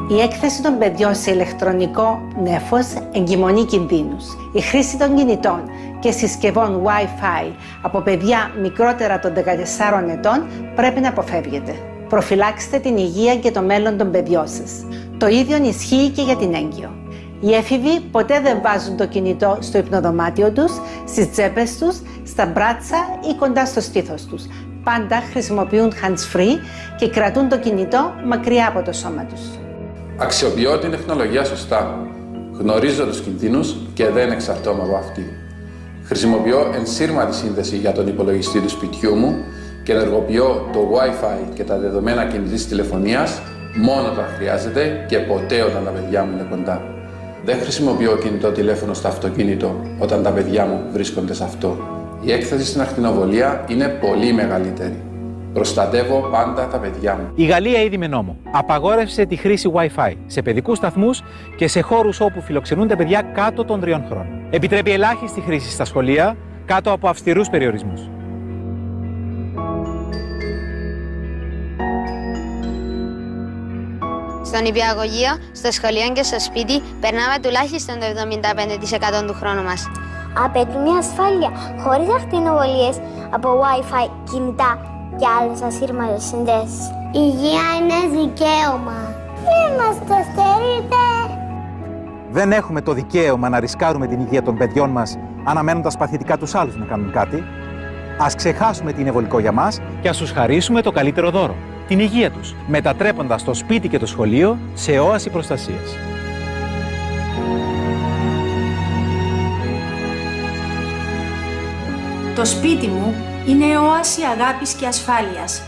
Η έκθεση των παιδιών σε ηλεκτρονικό νέφος εγκυμονεί κινδύνους. Η χρήση των κινητών και συσκευών Wi-Fi από παιδιά μικρότερα των 14 ετών πρέπει να αποφεύγεται. Προφυλάξτε την υγεία και το μέλλον των παιδιών σας. Το ίδιο ισχύει και για την έγκυο. Οι έφηβοι ποτέ δεν βάζουν το κινητό στο υπνοδωμάτιο τους, στις τσέπες τους, στα μπράτσα ή κοντά στο στήθος τους. Πάντα χρησιμοποιούν hands-free και κρατούν το κινητό μακριά από το σώμα τους. Αξιοποιώ την τεχνολογία σωστά. Γνωρίζω τους κινδύνους και δεν εξαρτώμαι από αυτή. Χρησιμοποιώ ενσύρματη σύνδεση για τον υπολογιστή του σπιτιού μου και ενεργοποιώ το wifi και τα δεδομένα κινητής τηλεφωνίας μόνο όταν χρειάζεται και ποτέ όταν τα παιδιά μου είναι κοντά. Δεν χρησιμοποιώ κινητό τηλέφωνο στο αυτοκίνητο όταν τα παιδιά μου βρίσκονται σε αυτό. Η έκθεση στην ακτινοβολία είναι πολύ μεγαλύτερη. Προστατεύω πάντα τα παιδιά μου. Η Γαλλία ήδη με νόμο απαγόρευσε τη χρήση Wi-Fi σε παιδικούς σταθμούς και σε χώρους όπου φιλοξενούνται παιδιά κάτω των 3 χρόνων. Επιτρέπει ελάχιστη χρήση στα σχολεία κάτω από αυστηρούς περιορισμούς. Στον υπηαγωγείο, στο σχολείο και στο σπίτι περνάμε τουλάχιστον το 75% του χρόνου μας. Απαιτούν μια ασφάλεια χωρίς ακτινοβολίες από Wi-Fi, κινητά και άλλες ασύρματες συνδέσεις. Η υγεία είναι δικαίωμα. Μην μας το στερείτε. Δεν έχουμε το δικαίωμα να ρισκάρουμε την υγεία των παιδιών μας αναμένοντας παθητικά τους άλλους να κάνουν κάτι. Ας ξεχάσουμε τι είναι βολικό για μας και ας τους χαρίσουμε το καλύτερο δώρο, την υγεία τους, μετατρέποντας το σπίτι και το σχολείο σε όαση προστασίας. Το σπίτι μου είναι όαση αγάπης και ασφάλειας.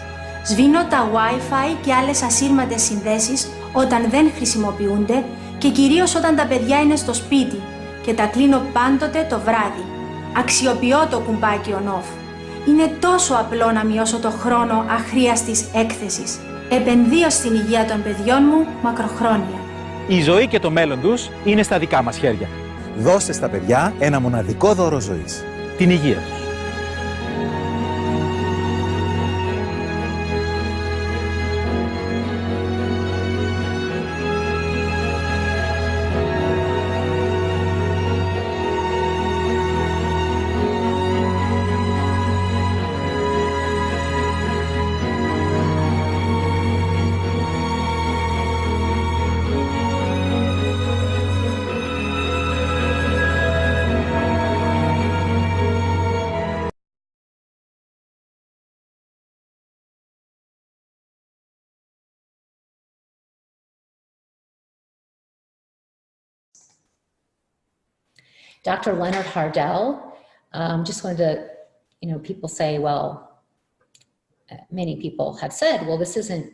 Σβήνω τα Wi-Fi και άλλες ασύρματες συνδέσεις όταν δεν χρησιμοποιούνται και κυρίως όταν τα παιδιά είναι στο σπίτι και τα κλείνω πάντοτε το βράδυ. Αξιοποιώ το κουμπάκι on-off. Είναι τόσο απλό να μειώσω το χρόνο αχρίαστης έκθεσης. Επενδύω στην υγεία των παιδιών μου μακροχρόνια. Η ζωή και το μέλλον τους είναι στα δικά μας χέρια. Δώστε στα παιδιά ένα μοναδικό δώρο ζωής, την υγεία τους. Dr. Leonard Hardell, just wanted to, people say, well, many people have said, well, this isn't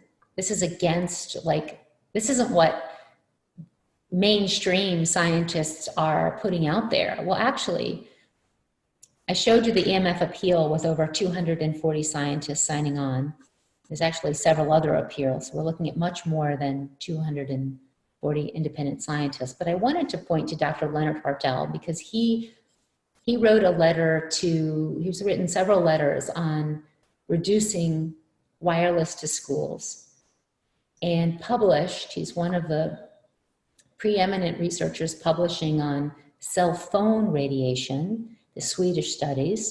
what mainstream scientists are putting out there. Well, actually, I showed you the EMF appeal with over 240 scientists signing on. There's actually several other appeals. We're looking at much more than 240 independent scientists. But I wanted to point to Dr. Leonard Hardell because he wrote a letter he's written several letters on reducing wireless to schools and published, he's one of the preeminent researchers publishing on cell phone radiation, the Swedish studies.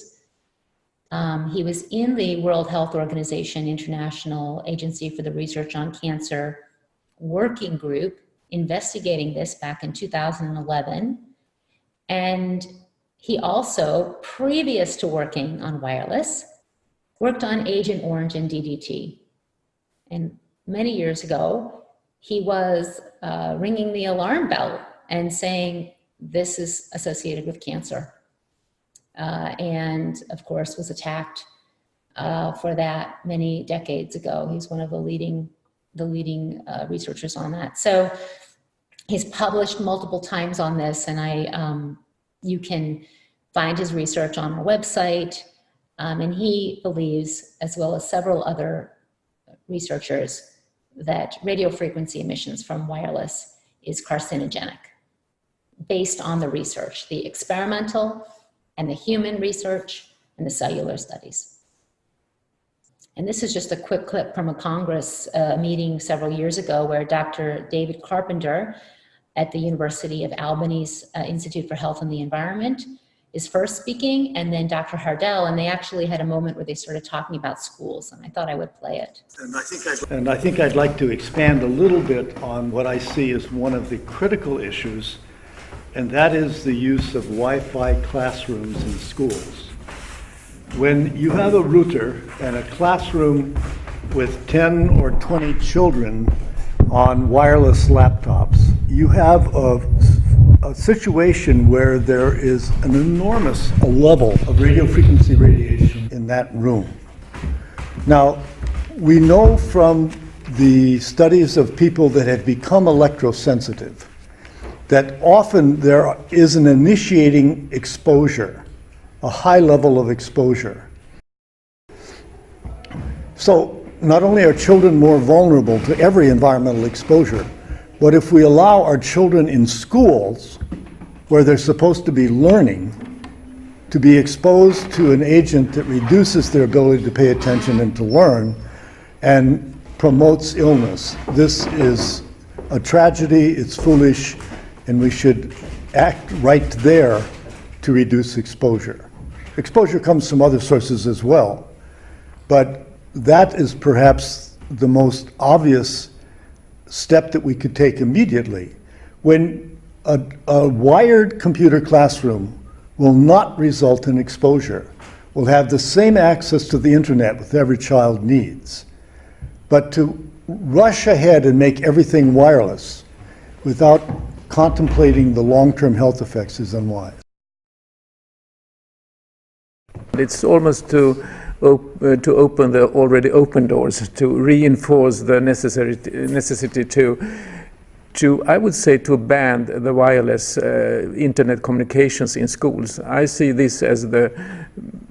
He was in the World Health Organization International Agency for the Research on Cancer working group investigating this back in 2011. And he also, previous to working on wireless, worked on Agent Orange and DDT. And many years ago, he was ringing the alarm bell and saying, this is associated with cancer. And of course was attacked for that many decades ago. He's one of the leading researchers on that. So he's published multiple times on this, and you can find his research on our website. And he believes, as well as several other researchers, that radio frequency emissions from wireless is carcinogenic based on the research, the experimental and the human research and the cellular studies. And this is just a quick clip from a Congress meeting several years ago where Dr. David Carpenter at the University of Albany's Institute for Health and the Environment is first speaking, and then Dr. Hardell, and they actually had a moment where they started talking about schools, and I thought I would play it. And I think I'd like to expand a little bit on what I see as one of the critical issues and that is the use of Wi-Fi classrooms in schools. When you have a router and a classroom with 10 or 20 children on wireless laptops, you have a situation where there is an enormous level of radio frequency radiation in that room. Now, we know from the studies of people that have become electrosensitive that often there is an initiating exposure, a high level of exposure. So not only are children more vulnerable to every environmental exposure, but if we allow our children in schools where they're supposed to be learning to be exposed to an agent that reduces their ability to pay attention and to learn and promotes illness, this is a tragedy, it's foolish, and we should act right there to reduce exposure. Exposure comes from other sources as well, but that is perhaps the most obvious step that we could take immediately. When a wired computer classroom will not result in exposure, will have the same access to the internet that every child needs. But to rush ahead and make everything wireless without contemplating the long-term health effects is unwise. It's almost to open the already open doors, to reinforce the necessity to, I would say, to ban the wireless internet communications in schools. I see this as the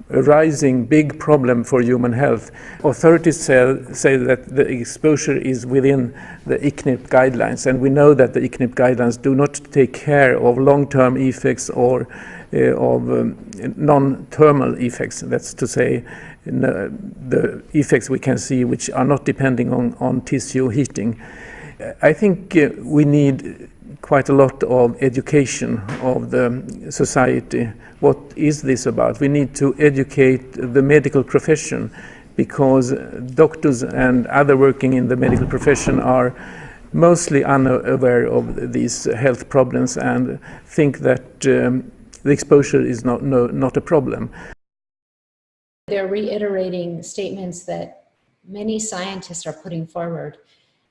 rising big problem for human health. Authorities say that the exposure is within the ICNIRP guidelines, and we know that the ICNIRP guidelines do not take care of long-term effects or of non-thermal effects. That's to say, the effects we can see which are not depending on tissue heating. I think we need quite a lot of education of the society. What is this about? We need to educate the medical profession, because doctors and other working in the medical profession are mostly unaware of these health problems and think that the exposure is not a problem. They're reiterating statements that many scientists are putting forward.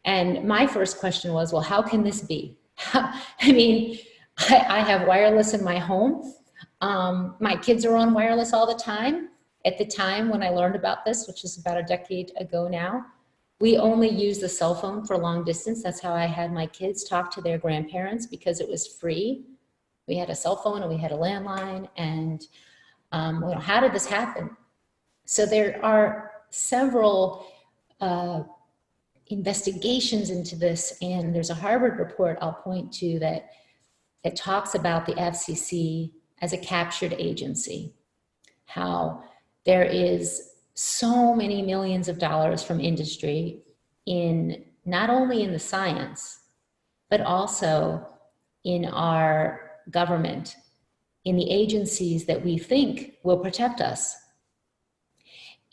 And my first question was, well, how can this be? I mean, I have wireless in my home. My kids are on wireless all the time. At the time when I learned about this, which is about a decade ago now, we only used the cell phone for long distance. That's how I had my kids talk to their grandparents, because it was free. We had a cell phone and we had a landline. And well, how did this happen? So there are several investigations into this, and there's a Harvard report I'll point to that talks about the FCC as a captured agency, how there is so many millions of dollars from industry in not only in the science, but also in our government, in the agencies that we think will protect us.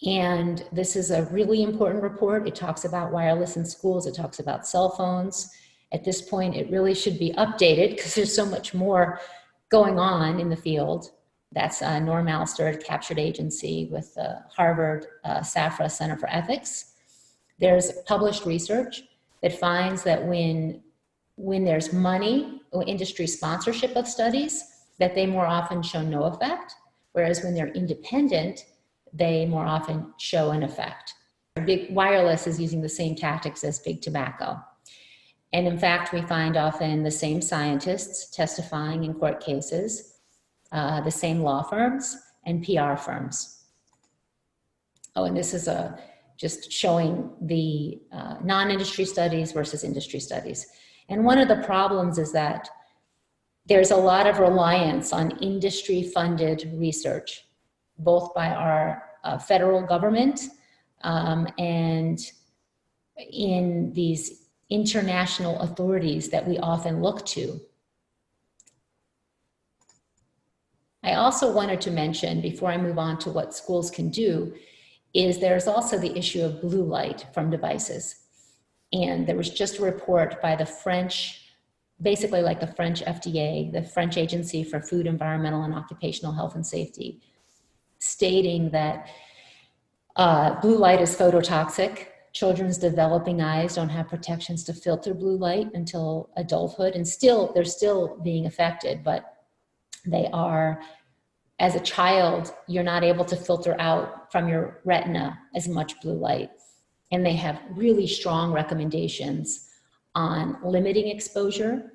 And this is a really important report. It talks about wireless in schools. It talks about cell phones. At this point, it really should be updated because there's so much more going on in the field. That's Norm Alster, captured agency with the Harvard SAFRA Center for Ethics. There's published research that finds that when there's money or industry sponsorship of studies, that they more often show no effect, whereas when they're independent, they more often show an effect. Big wireless is using the same tactics as big tobacco. And in fact, we find often the same scientists testifying in court cases, the same law firms and PR firms. Oh, and this is just showing the non-industry studies versus industry studies. And one of the problems is that there's a lot of reliance on industry-funded research, both by our federal government and in these international authorities that we often look to. I also wanted to mention, before I move on to what schools can do, is there's also the issue of blue light from devices. And there was just a report by the French basically like the French FDA, the French Agency for Food, Environmental, and Occupational Health and Safety, stating that blue light is phototoxic. Children's developing eyes don't have protections to filter blue light until adulthood, and they're still being affected, but they are, as a child, you're not able to filter out from your retina as much blue light. And they have really strong recommendations on limiting exposure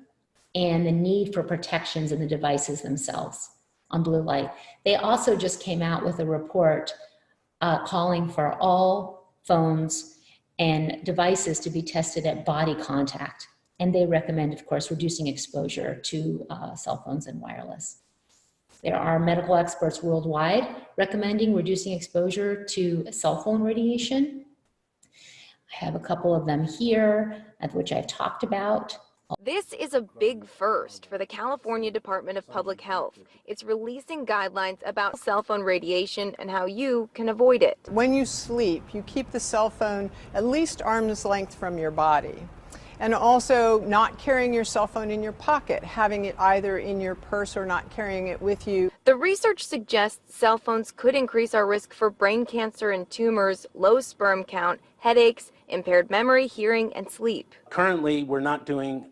and the need for protections in the devices themselves on blue light. They also just came out with a report calling for all phones and devices to be tested at body contact. And they recommend, of course, reducing exposure to cell phones and wireless. There are medical experts worldwide recommending reducing exposure to cell phone radiation. I have a couple of them here, of which I've talked about. This is a big first for the California Department of Public Health. It's releasing guidelines about cell phone radiation and how you can avoid it. When you sleep, you keep the cell phone at least arm's length from your body. And also not carrying your cell phone in your pocket, having it either in your purse or not carrying it with you. The research suggests cell phones could increase our risk for brain cancer and tumors, low sperm count, headaches, impaired memory, hearing, and sleep. Currently, we're not doing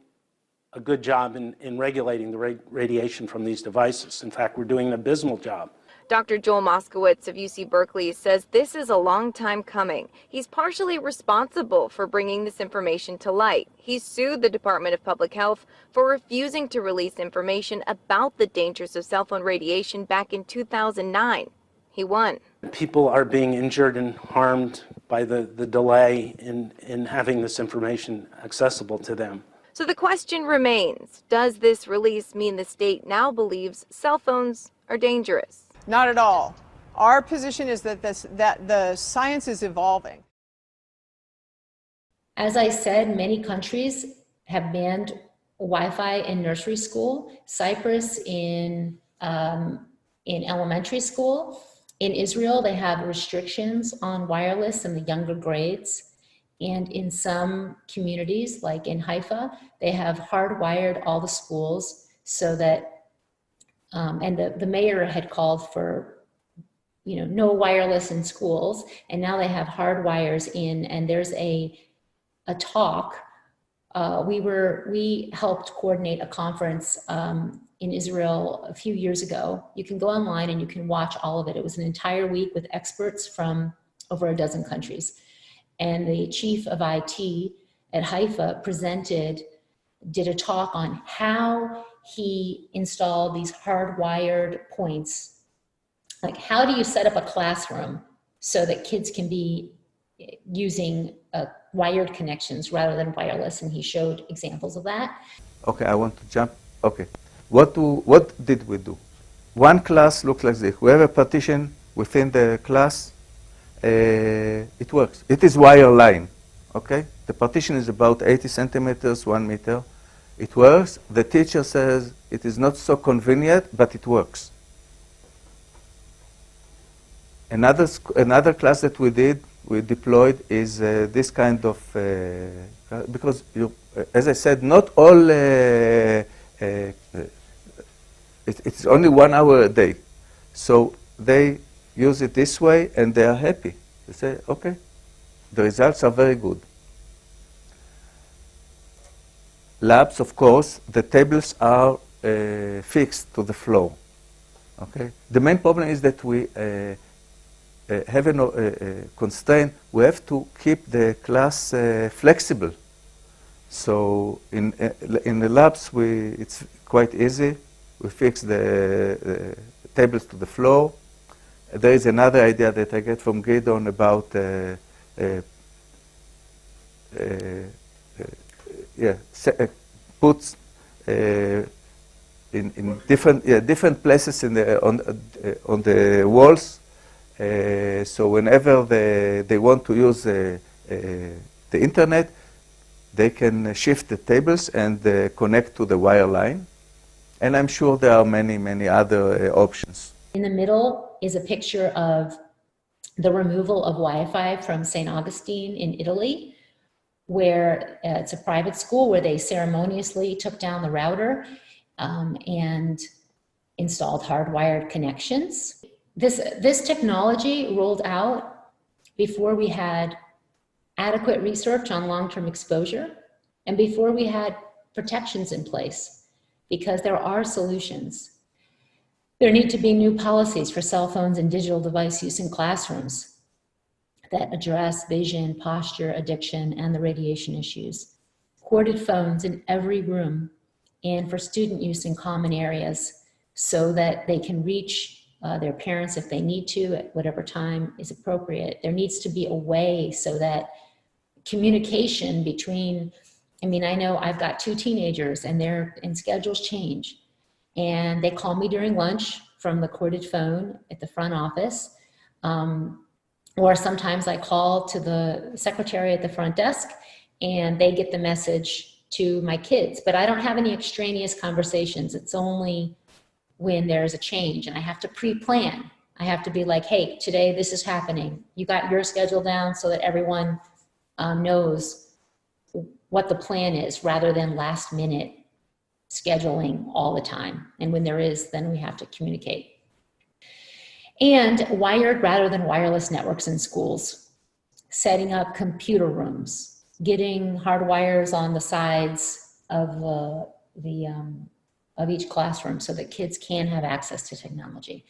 a good job in regulating the radiation from these devices. In fact, we're doing an abysmal job. Dr. Joel Moskowitz of UC Berkeley says this is a long time coming. He's partially responsible for bringing this information to light. He sued the Department of Public Health for refusing to release information about the dangers of cell phone radiation back in 2009. He won. People are being injured and harmed by the delay in having this information accessible to them. So the question remains, does this release mean the state now believes cell phones are dangerous? Not at all. Our position is that the science is evolving. As I said, many countries have banned Wi-Fi in nursery school. Cyprus in elementary school. In Israel, they have restrictions on wireless in the younger grades. And in some communities, like in Haifa, they have hardwired all the schools so that, and the mayor had called for, no wireless in schools, and now they have hard wires in, and there's a talk. We helped coordinate a conference in Israel a few years ago. You can go online and you can watch all of it. It was an entire week with experts from over a dozen countries. And the chief of IT at Haifa did a talk on how he installed these hardwired points. Like, how do you set up a classroom so that kids can be using wired connections rather than wireless? And he showed examples of that. Okay, I want to jump. Okay, what did we do? One class looks like this. We have a partition within the class. It works. It is wireline, okay? The partition is about 80 centimeters, 1 meter. It works. The teacher says it is not so convenient, but it works. Another class that we deployed is this kind of, because as I said, not all, it's only 1 hour a day. So they use it this way, and they are happy. They say, okay, the results are very good. Labs, of course, the tables are fixed to the floor. Okay. The main problem is that we have a constraint. We have to keep the class flexible. So in the labs, it's quite easy. We fix the tables to the floor. There is another idea that I get from Gideon about puts in different places on the walls. So whenever they want to use the internet, they can shift the tables and connect to the wire line. And I'm sure there are many other options. In the middle is a picture of the removal of Wi-Fi from St. Augustine in Italy. where it's a private school where they ceremoniously took down the router and installed hardwired connections. This technology rolled out before we had adequate research on long-term exposure and before we had protections in place, because there are solutions. There need to be new policies for cell phones and digital device use in classrooms that address vision, posture, addiction, and the radiation issues. Corded phones in every room and for student use in common areas so that they can reach their parents if they need to at whatever time is appropriate. There needs to be a way so that communication between, I mean, I know I've got 2 teenagers and schedules change, and they call me during lunch from the corded phone at the front office, or sometimes I call to the secretary at the front desk and they get the message to my kids, but I don't have any extraneous conversations. It's only when there's a change and I have to pre-plan. I have to be like, hey, today this is happening. You got your schedule down so that everyone knows what the plan is, rather than last minute scheduling all the time. And when there is, then we have to communicate. And wired rather than wireless networks in schools, setting up computer rooms, getting hard wires on the sides of each classroom so that kids can have access to technology.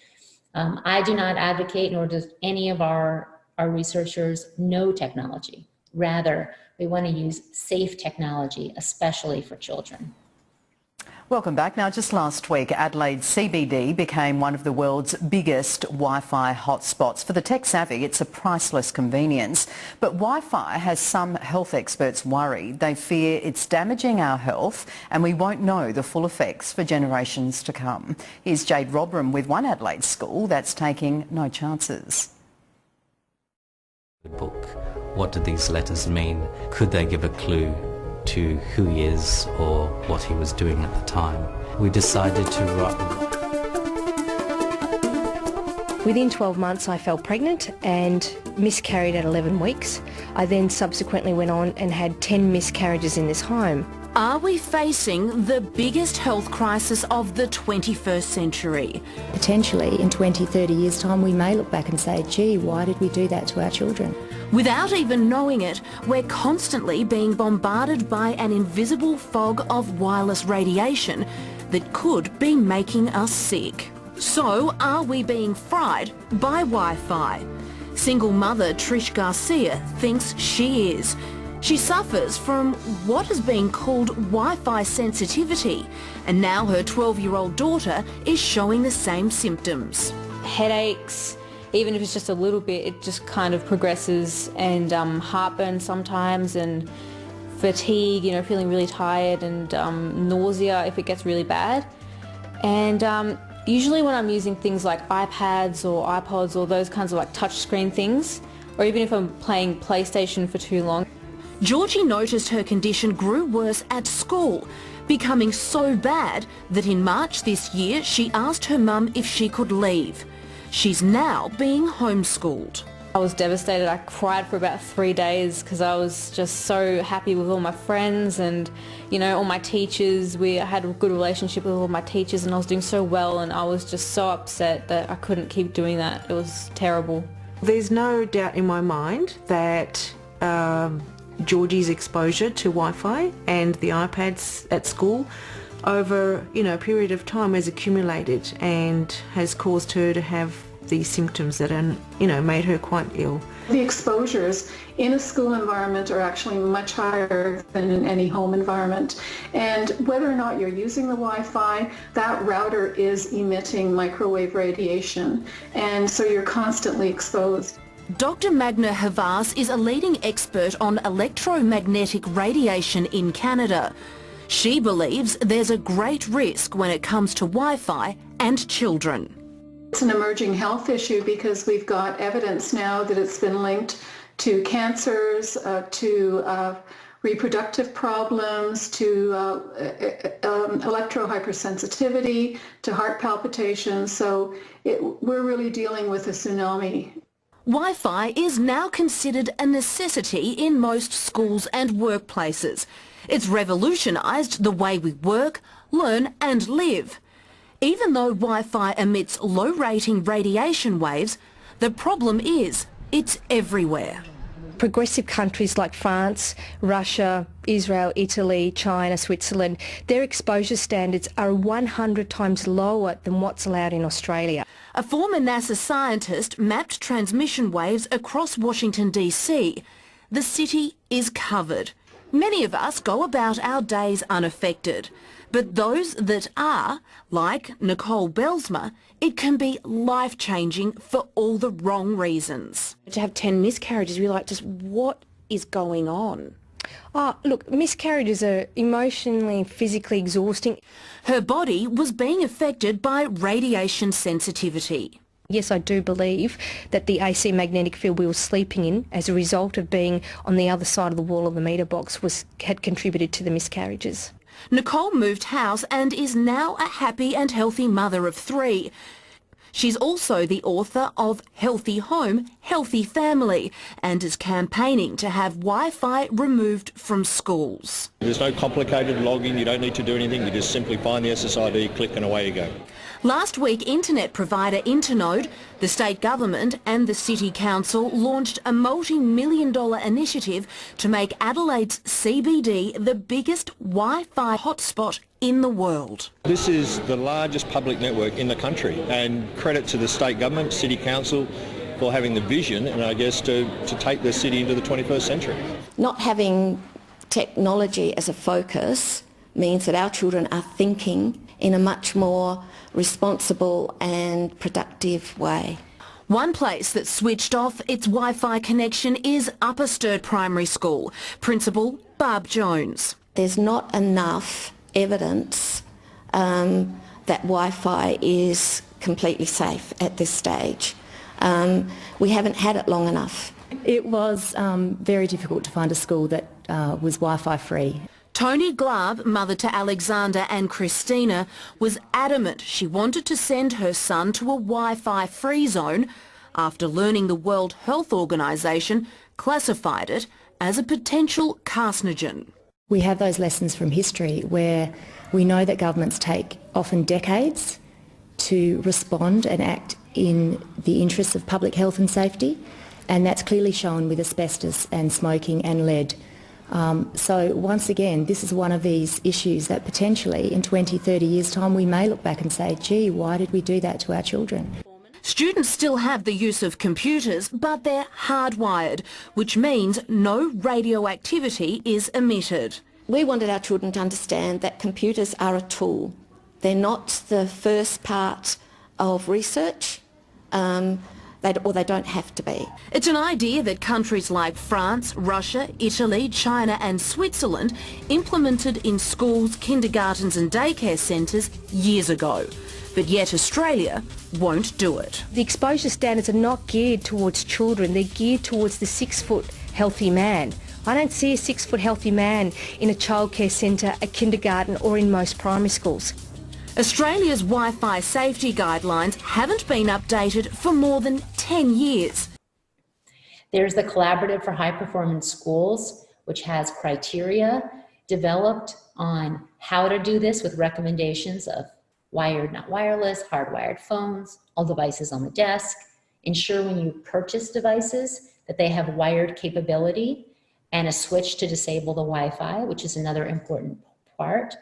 I do not advocate, nor does any of our researchers, no technology. Rather, we want to use safe technology, especially for children. Welcome back. Now, just last week, Adelaide CBD became one of the world's biggest Wi-Fi hotspots. For the tech-savvy, it's a priceless convenience. But Wi-Fi has some health experts worried. They fear it's damaging our health and we won't know the full effects for generations to come. Here's Jade Robram with one Adelaide school that's taking no chances. Book. What do these letters mean? Could they give a clue to who he is or what he was doing at the time? We decided to write. Within 12 months I fell pregnant and miscarried at 11 weeks. I then subsequently went on and had 10 miscarriages in this home. Are we facing the biggest health crisis of the 21st century? Potentially in 20, 30 years' time we may look back and say, gee, why did we do that to our children? Without even knowing it, we're constantly being bombarded by an invisible fog of wireless radiation that could be making us sick. So are we being fried by Wi-Fi? Single mother Trish Garcia thinks she is. She suffers from what is being called Wi-Fi sensitivity, and now her 12-year-old daughter is showing the same symptoms. Headaches, even if it's just a little bit, it just kind of progresses, and heartburn sometimes, and fatigue, feeling really tired, and nausea if it gets really bad. And usually when I'm using things like iPads or iPods or those kinds of like touchscreen things, or even if I'm playing PlayStation for too long. Georgie noticed her condition grew worse at school, becoming so bad that in March this year she asked her mum if she could leave. She's now being homeschooled. I was devastated. I cried for about 3 days because I was just so happy with all my friends and, all my teachers. I had a good relationship with all my teachers and I was doing so well, and I was just so upset that I couldn't keep doing that. It was terrible. There's no doubt in my mind that Georgie's exposure to Wi-Fi and the iPads at school over a period of time has accumulated and has caused her to have these symptoms that are, made her quite ill. The exposures in a school environment are actually much higher than in any home environment. And whether or not you're using the Wi-Fi, that router is emitting microwave radiation. And so you're constantly exposed. Dr. Magna Havas is a leading expert on electromagnetic radiation in Canada. She believes there's a great risk when it comes to Wi-Fi and children. It's an emerging health issue because we've got evidence now that it's been linked to cancers, to reproductive problems, to electrohypersensitivity, to heart palpitations. So we're really dealing with a tsunami. Wi-Fi is now considered a necessity in most schools and workplaces. It's revolutionised the way we work, learn and live. Even though Wi-Fi emits low-rating radiation waves, the problem is it's everywhere. Progressive countries like France, Russia, Israel, Italy, China, Switzerland, their exposure standards are 100 times lower than what's allowed in Australia. A former NASA scientist mapped transmission waves across Washington DC. The city is covered. Many of us go about our days unaffected. But those that are, like Nicole Belsma, it can be life-changing for all the wrong reasons. To have 10 miscarriages, we're like, just what is going on? Oh, look, miscarriages are emotionally, physically exhausting. Her body was being affected by radiation sensitivity. Yes, I do believe that the AC magnetic field we were sleeping in as a result of being on the other side of the wall of the meter box had contributed to the miscarriages. Nicole moved house and is now a happy and healthy mother of 3. She's also the author of Healthy Home, Healthy Family and is campaigning to have Wi-Fi removed from schools. There's no complicated login, you don't need to do anything, you just simply find the SSID, click and away you go. Last week, internet provider Internode, the state government and the city council launched a multi-million-dollar initiative to make Adelaide's CBD the biggest Wi-Fi hotspot in the world. This is the largest public network in the country, and credit to the state government, city council, for having the vision and I guess to take the city into the 21st century. Not having technology as a focus means that our children are thinking in a much more responsible and productive way. One place that switched off its Wi-Fi connection is Upper Sturt Primary School. Principal Barb Jones. There's not enough evidence that Wi-Fi is completely safe at this stage. We haven't had it long enough. It was very difficult to find a school that was Wi-Fi free. Tony Glab, mother to Alexander and Christina, was adamant she wanted to send her son to a Wi-Fi free zone after learning the World Health Organization classified it as a potential carcinogen. We have those lessons from history where we know that governments take often decades to respond and act in the interests of public health and safety, and that's clearly shown with asbestos and smoking and lead. So once again, this is one of these issues that potentially in 20, 30 years' time we may look back and say, gee, why did we do that to our children? Students still have the use of computers, but they're hardwired, which means no radioactivity is emitted. We wanted our children to understand that computers are a tool. They're not the first part of research. Or they don't have to be. It's an idea that countries like France, Russia, Italy, China and Switzerland implemented in schools, kindergartens and daycare centres years ago. But yet Australia won't do it. The exposure standards are not geared towards children, they're geared towards the 6-foot healthy man. I don't see a 6-foot healthy man in a childcare centre, a kindergarten or in most primary schools. Australia's Wi-Fi safety guidelines haven't been updated for more than 10 years. There's the Collaborative for High Performance Schools, which has criteria developed on how to do this with recommendations of wired, not wireless, hardwired phones, all devices on the desk. Ensure when you purchase devices that they have wired capability and a switch to disable the Wi-Fi, which is another important part.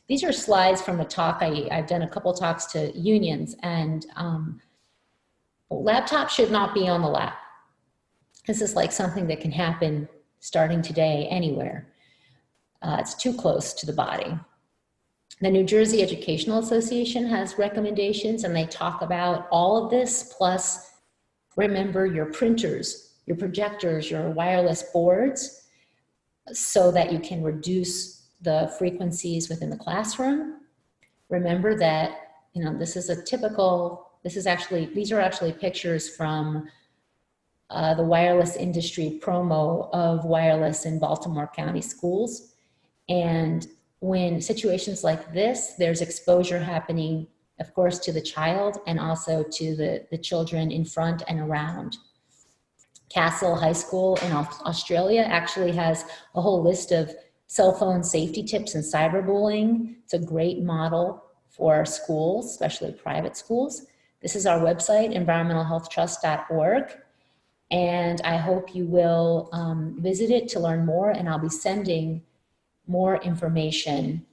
These are slides from a talk. I've done a couple talks to unions, and laptops should not be on the lap. This is like something that can happen starting today anywhere. It's too close to the body. The New Jersey Educational Association has recommendations, and they talk about all of this, plus remember your printers, your projectors, your wireless boards, so that you can reduce the frequencies within the classroom. Remember that, you know, this is a typical, these are actually pictures from the wireless industry promo of wireless in Baltimore County schools. And when situations like this, there's exposure happening, of course, to the child and also to the children in front and around. Castle High School in Australia actually has a whole list of cell phone safety tips and cyberbullying. It's a great model for schools, especially private schools. This is our website, environmentalhealthtrust.org. And I hope you will visit it to learn more, and I'll be sending more information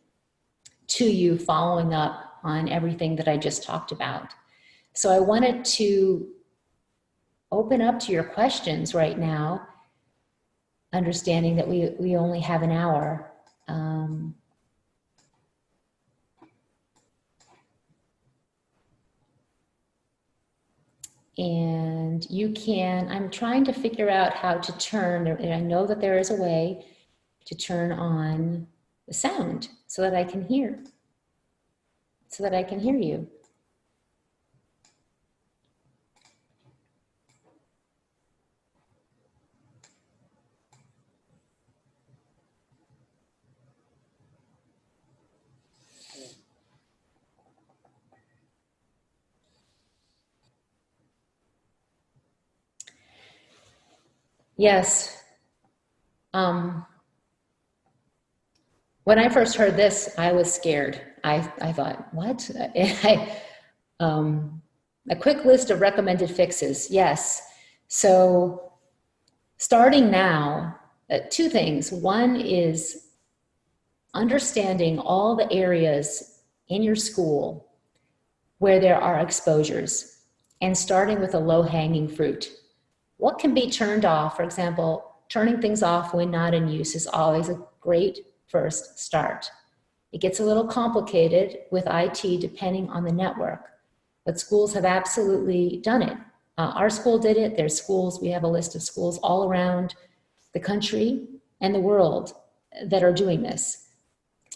to you following up on everything that I just talked about. So I wanted to open up to your questions right now, understanding that we only have an hour. And you can, I'm trying to figure out how to turn, and I know that there is a way to turn on the sound so that I can hear you. Yes. When I first heard this, I was scared. I thought, what? A quick list of recommended fixes. Yes. So starting now, two things. One is understanding all the areas in your school where there are exposures and starting with a low-hanging fruit. What can be turned off? For example, turning things off when not in use is always a great first start. It gets a little complicated with IT depending on the network, but schools have absolutely done it. Our school did it. There's schools, we have a list of schools all around the country and the world that are doing this.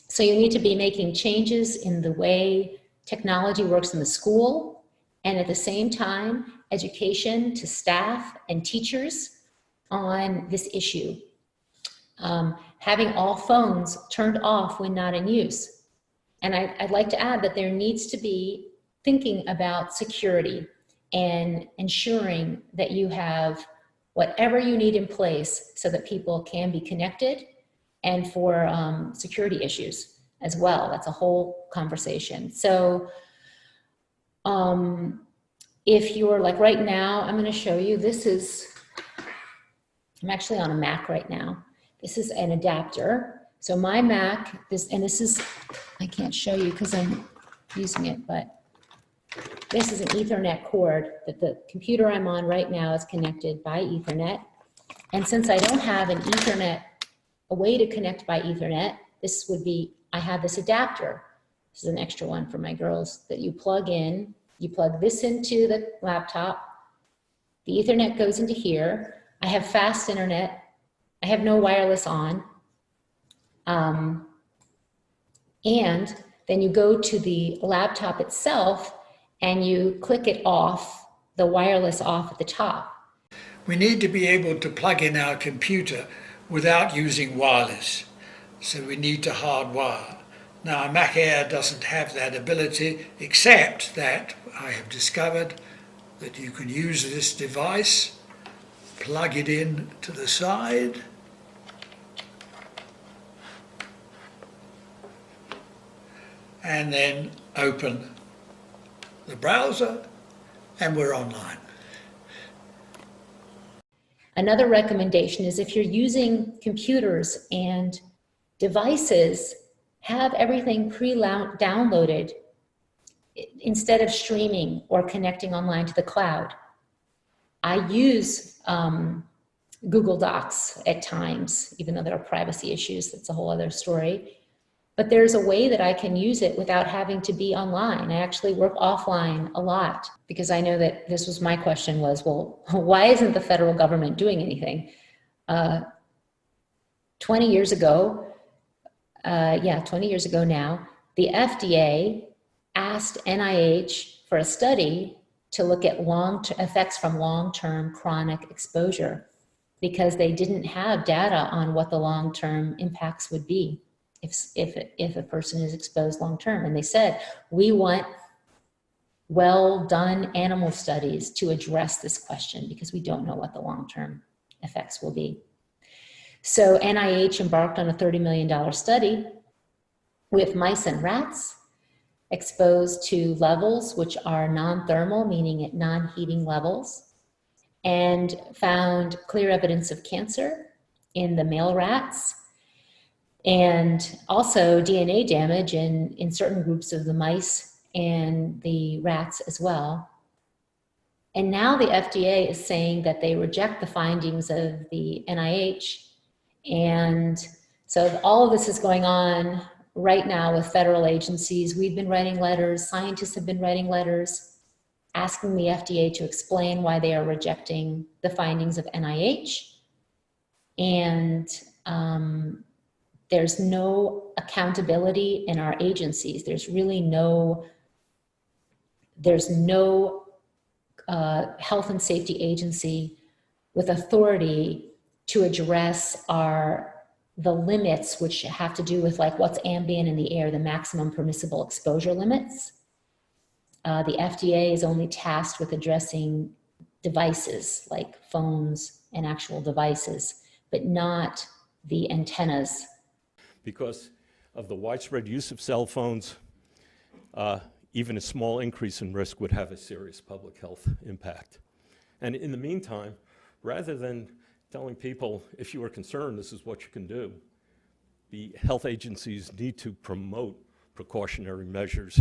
So you need to be making changes in the way technology works in the school, and at the same time, education to staff and teachers on this issue. Having all phones turned off when not in use. And I'd like to add that there needs to be thinking about security and ensuring that you have whatever you need in place so that people can be connected, and for security issues as well. That's a whole conversation. So if you're like right now, I'm gonna show you, I'm actually on a Mac right now. This is an adapter. So my Mac, I can't show you because I'm using it, but this is an Ethernet cord that the computer I'm on right now is connected by Ethernet. And since I don't have a way to connect by Ethernet, I have this adapter. This is an extra one for my girls that you plug in. You plug this into the laptop. The Ethernet goes into here. I have fast internet. I have no wireless on. And then you go to the laptop itself and you click it off, the wireless off at the top. We need to be able to plug in our computer without using wireless. So we need to hardwire. Now, a Mac Air doesn't have that ability, except that I have discovered that you can use this device, plug it in to the side, and then open the browser, and we're online. Another recommendation is if you're using computers and devices, have everything pre-downloaded instead of streaming or connecting online to the cloud. I use Google Docs at times, even though there are privacy issues, that's a whole other story. But there's a way that I can use it without having to be online. I actually work offline a lot because I know that this was my question was, well, why isn't the federal government doing anything? 20 years ago, 20 years ago now, the FDA asked NIH for a study to look at effects from long-term chronic exposure because they didn't have data on what the long-term impacts would be if a person is exposed long-term. And they said, we want well done animal studies to address this question, because we don't know what the long-term effects will be. So NIH embarked on a $30 million study with mice and rats exposed to levels which are non-thermal, meaning at non-heating levels, and found clear evidence of cancer in the male rats, and also DNA damage in certain groups of the mice and the rats as well. And now the FDA is saying that they reject the findings of the NIH. And so all of this is going on right now with federal agencies. We've been writing letters, scientists have been writing letters, asking the FDA to explain why they are rejecting the findings of NIH. And there's no accountability in our agencies. There's really no health and safety agency with authority to address the limits, which have to do with like what's ambient in the air, the maximum permissible exposure limits. The FDA is only tasked with addressing devices like phones and actual devices, but not the antennas. Because of the widespread use of cell phones, even a small increase in risk would have a serious public health impact. And in the meantime, rather than telling people, if you are concerned, this is what you can do, the health agencies need to promote precautionary measures,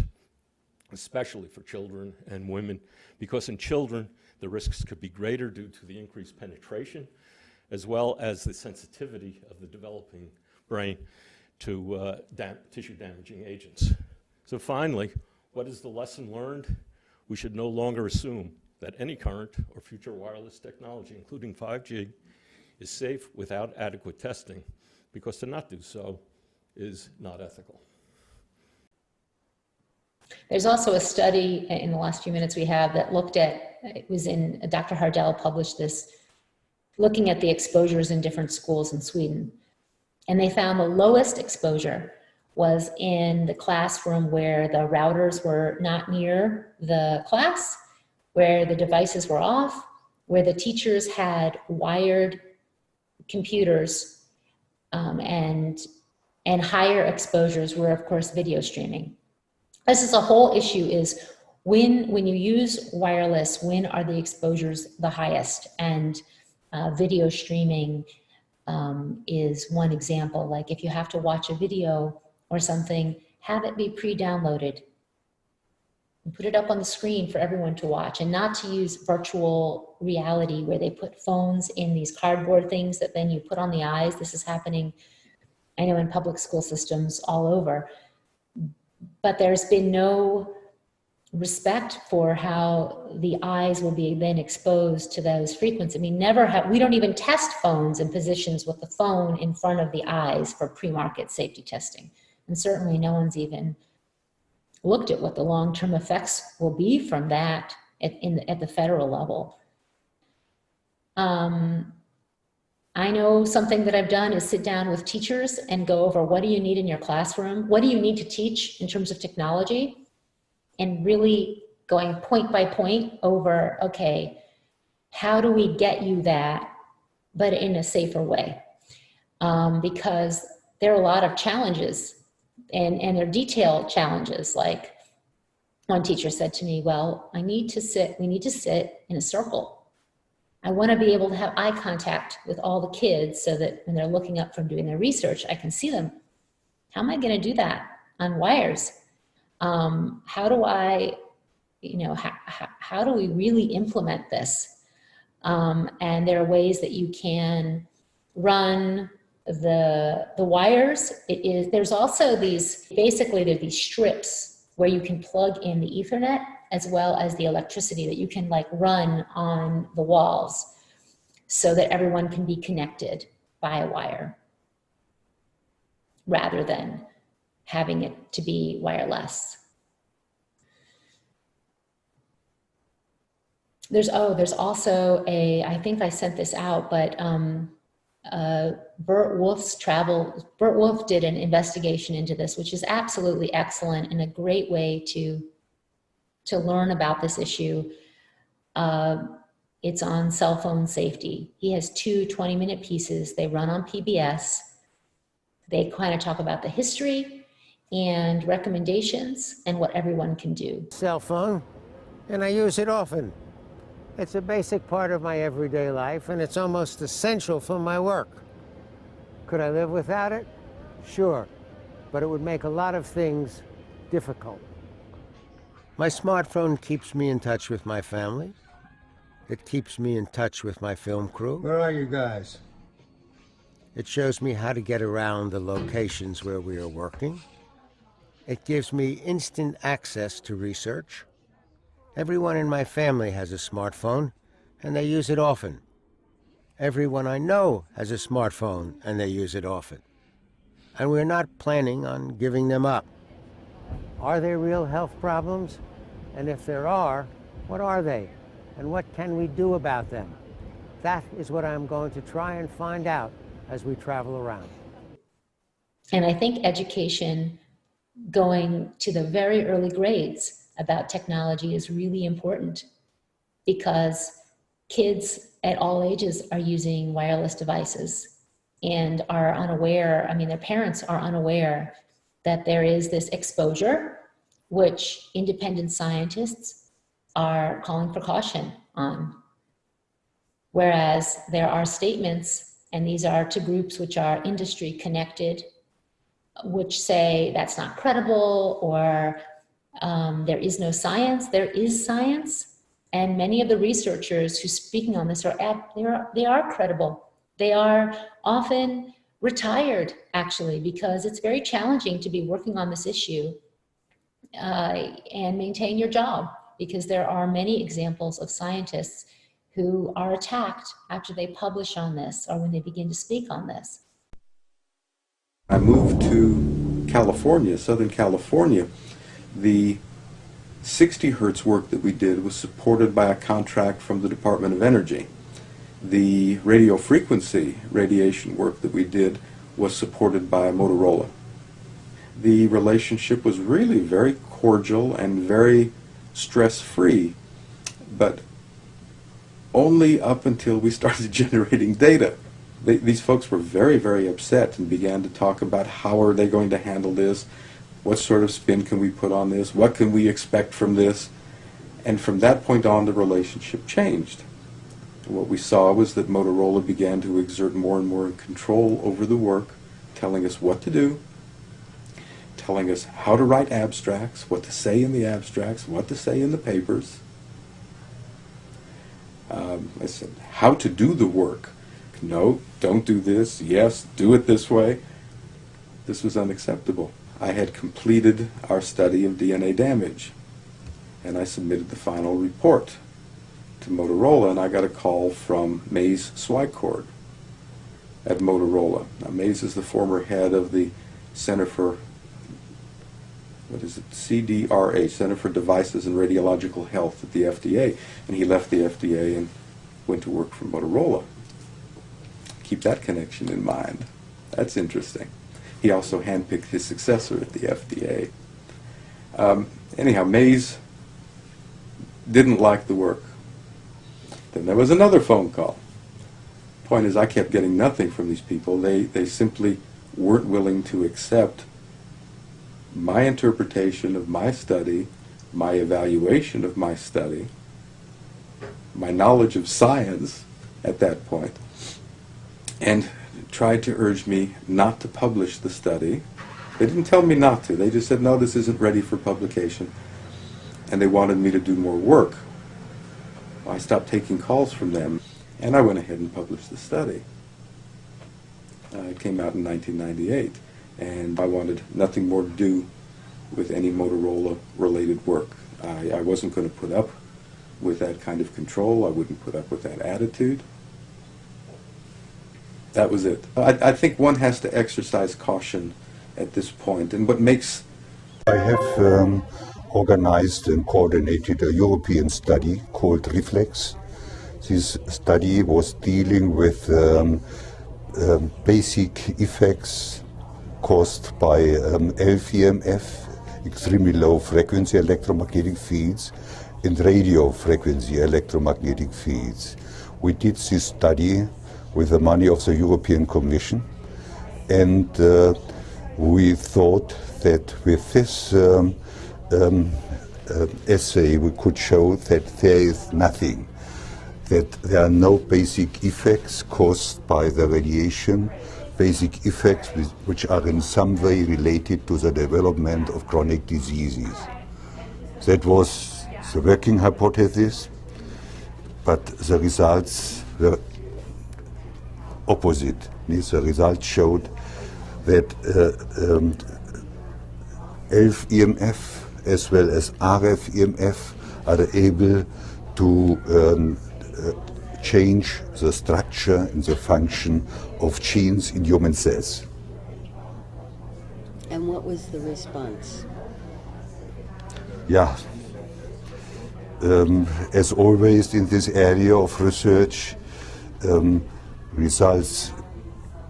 especially for children and women, because in children, the risks could be greater due to the increased penetration, as well as the sensitivity of the developing brain to tissue-damaging agents. So finally, what is the lesson learned? We should no longer assume that any current or future wireless technology, including 5G, is safe without adequate testing, because to not do so is not ethical. There's also a study in the last few minutes we have that looked at, it was in, Dr. Hardell published this, looking at the exposures in different schools in Sweden. And they found the lowest exposure was in the classroom where the routers were not near the class, where the devices were off, where the teachers had wired computers, and higher exposures were, of course, video streaming. This is a whole issue, is when you use wireless, when are the exposures the highest? And video streaming is one example. Like if you have to watch a video or something, have it be pre-downloaded and put it up on the screen for everyone to watch, and not to use virtual reality where they put phones in these cardboard things that then you put on the eyes. This is happening, I know, in public school systems all over. But there's been no respect for how the eyes will be then exposed to those frequencies. I mean, we don't even test phones in positions with the phone in front of the eyes for pre-market safety testing. And certainly no one's even looked at what the long-term effects will be from that at the federal level. I know something that I've done is sit down with teachers and go over, what do you need in your classroom? What do you need to teach in terms of technology? And really going point by point over, okay, how do we get you that, but in a safer way? Because there are a lot of challenges, and they're detailed challenges. Like one teacher said to me, well, we need to sit in a circle. I want to be able to have eye contact with all the kids so that when they're looking up from doing their research, I can see them. How am I going to do that on wires? How do I, how do we really implement this? And there are ways that you can run the wires. There's also basically there's these strips where you can plug in the Ethernet as well as the electricity that you can like run on the walls so that everyone can be connected by a wire rather than having it to be wireless. There's also I think I sent this out, but Bert Wolf did an investigation into this, which is absolutely excellent and a great way to to learn about this issue. It's on cell phone safety. He has 2 20-minute pieces. They run on PBS. They kind of talk about the history and recommendations and what everyone can do. Cell phone, and I use it often. It's a basic part of my everyday life, and it's almost essential for my work. Could I live without it? Sure, but it would make a lot of things difficult. My smartphone keeps me in touch with my family. It keeps me in touch with my film crew. Where are you guys? It shows me how to get around the locations where we are working. It gives me instant access to research. Everyone in my family has a smartphone, and they use it often. Everyone I know has a smartphone, and they use it often. And we're not planning on giving them up. Are there real health problems? And if there are, what are they? And what can we do about them? That is what I'm going to try and find out as we travel around. And I think education going to the very early grades about technology is really important, because kids at all ages are using wireless devices and are unaware, I mean, their parents are unaware that there is this exposure, which independent scientists are calling for caution on. Whereas there are statements, and these are to groups which are industry connected, which say that's not credible, or there is no science. There is science, and many of the researchers who are speaking on this they are credible. They are often retired, actually, because it's very challenging to be working on this issue and maintain your job, because there are many examples of scientists who are attacked after they publish on this or when they begin to speak on this. I moved to California, Southern California. The 60 hertz work that we did was supported by a contract from the Department of Energy. The radio frequency radiation work that we did was supported by Motorola. The relationship was really very cordial and very stress-free, but only up until we started generating data. These folks were very, very upset and began to talk about how are they going to handle this, what sort of spin can we put on this, what can we expect from this, and from that point on the relationship changed. What we saw was that Motorola began to exert more and more control over the work, telling us what to do, telling us how to write abstracts, what to say in the abstracts, what to say in the papers. I said, how to do the work. No, don't do this. Yes, do it this way. This was unacceptable. I had completed our study of DNA damage, and I submitted the final report to Motorola, and I got a call from Mays Swycord at Motorola. Now, Mays is the former head of the Center for, CDRH, Center for Devices and Radiological Health at the FDA, and he left the FDA and went to work for Motorola. Keep that connection in mind. That's interesting. He also handpicked his successor at the FDA. Anyhow, Mays didn't like the work. Then there was another phone call. Point is, I kept getting nothing from these people. They simply weren't willing to accept my interpretation of my study, my evaluation of my study, my knowledge of science at that point, and tried to urge me not to publish the study. They didn't tell me not to. They just said, no, this isn't ready for publication. And they wanted me to do more work. I stopped taking calls from them, and I went ahead and published the study. It came out in 1998, and I wanted nothing more to do with any Motorola-related work. I wasn't going to put up with that kind of control. I wouldn't put up with that attitude. That was it. I think one has to exercise caution at this point, and what makes... I have organized and coordinated a European study called Reflex. This study was dealing with basic effects caused by LVMF extremely low frequency electromagnetic fields and radio frequency electromagnetic fields. We did this study with the money of the European Commission, and we thought that with this essay we could show that there is nothing, that there are no basic effects caused by the radiation, basic effects which are in some way related to the development of chronic diseases. That was the working hypothesis, but the results were opposite. The results showed that ELF EMF as well as RF EMF are able to change the structure and the function of genes in human cells. And what was the response? Yeah. As always in this area of research, results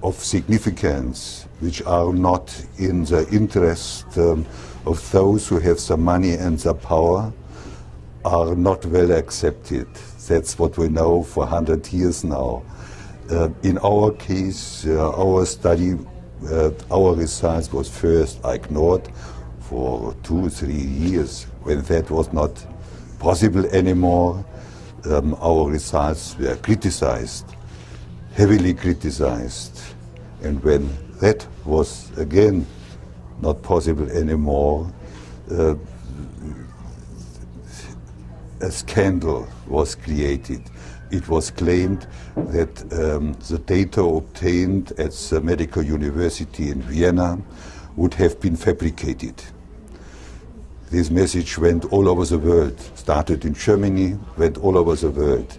of significance which are not in the interest of those who have the money and the power are not well accepted. That's what we know for 100 years now. In our case, our study, our results was first ignored for 2-3 years. When that was not possible anymore, our results were criticized, heavily criticized. And when that was again not possible anymore, a scandal was created. It was claimed that the data obtained at the medical university in Vienna would have been fabricated. This message went all over the world, started in Germany, went all over the world.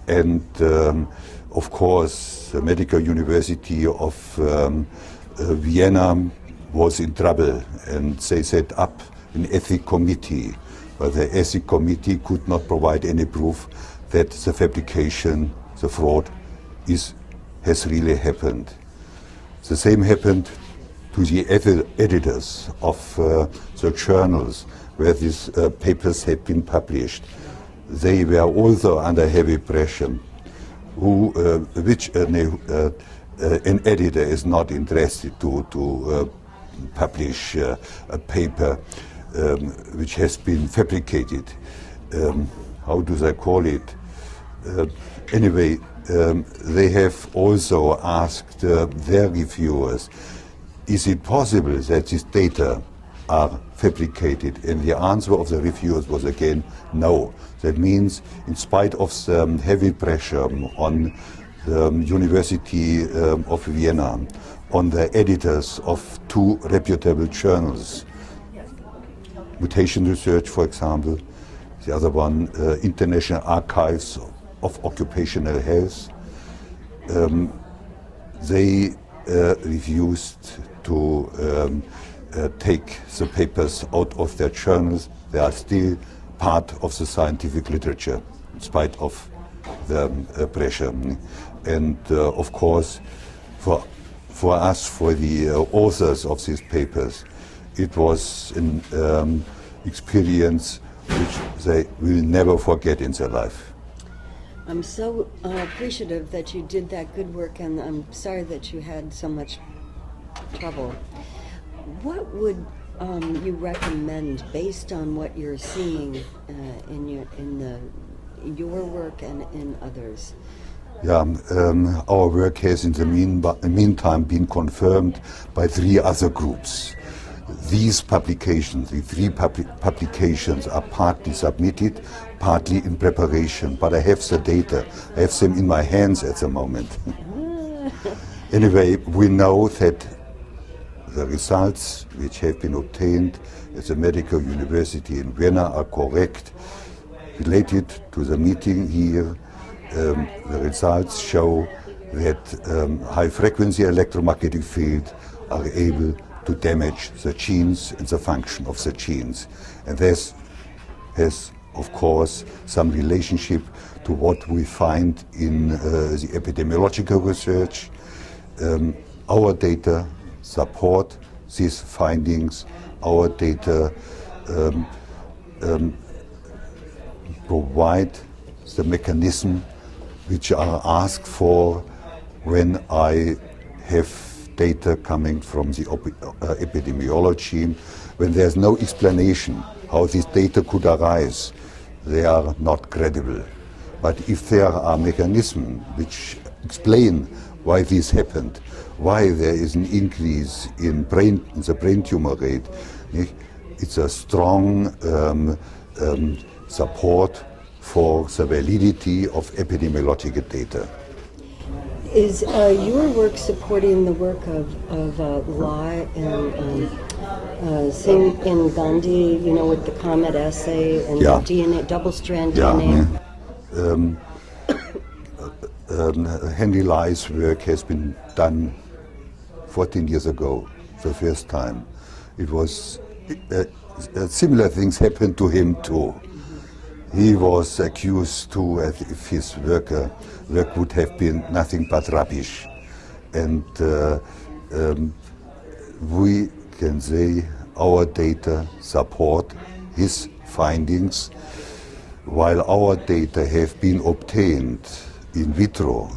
And of course, the medical university of Vienna was in trouble, and they set up an ethics committee. But the ethics committee could not provide any proof that the fabrication, the fraud, has really happened. The same happened to the editors of the journals where these papers had been published. They were also under heavy pressure. An editor is not interested to publish a paper which has been fabricated. How do they call it? Anyway, they have also asked their reviewers, is it possible that these data are fabricated? And the answer of the reviewers was again no. That means, in spite of the heavy pressure on the University of Vienna, on the editors of 2 reputable journals, Mutation Research, for example, the other one, International Archives of Occupational Health, they refused to take the papers out of their journals. They are still part of the scientific literature, in spite of the pressure. And of course, for us, for the authors of these papers, it was an experience which they will never forget in their life. I'm so appreciative that you did that good work, and I'm sorry that you had so much trouble. What would you recommend based on what you're seeing in your work and in others? Yeah, our work has in the meantime been confirmed by 3 other groups. These publications, the 3 publications, are partly submitted, partly in preparation, but I have the data. I have them in my hands at the moment. Anyway, we know that the results which have been obtained at the medical university in Vienna are correct. Related to the meeting here, the results show that high-frequency electromagnetic fields are able to damage the genes and the function of the genes. And this has, of course, some relationship to what we find in the epidemiological research. Our data support these findings, our data provide the mechanism which are asked for when I have data coming from the epidemiology, when there's no explanation how this data could arise, they are not credible. But if there are mechanisms which explain why this happened, why there is an increase in the brain tumor rate, it's a strong support for the validity of epidemiological data. Is your work supporting the work of Lai and Singh and Gandhi, you know, with the Comet assay and the DNA, double-strand DNA? Henry Lai's work has been done 14 years ago, the first time. It was similar things happened to him too. He was accused too as if his work would have been nothing but rubbish. And we can say our data support his findings, while our data have been obtained in vitro,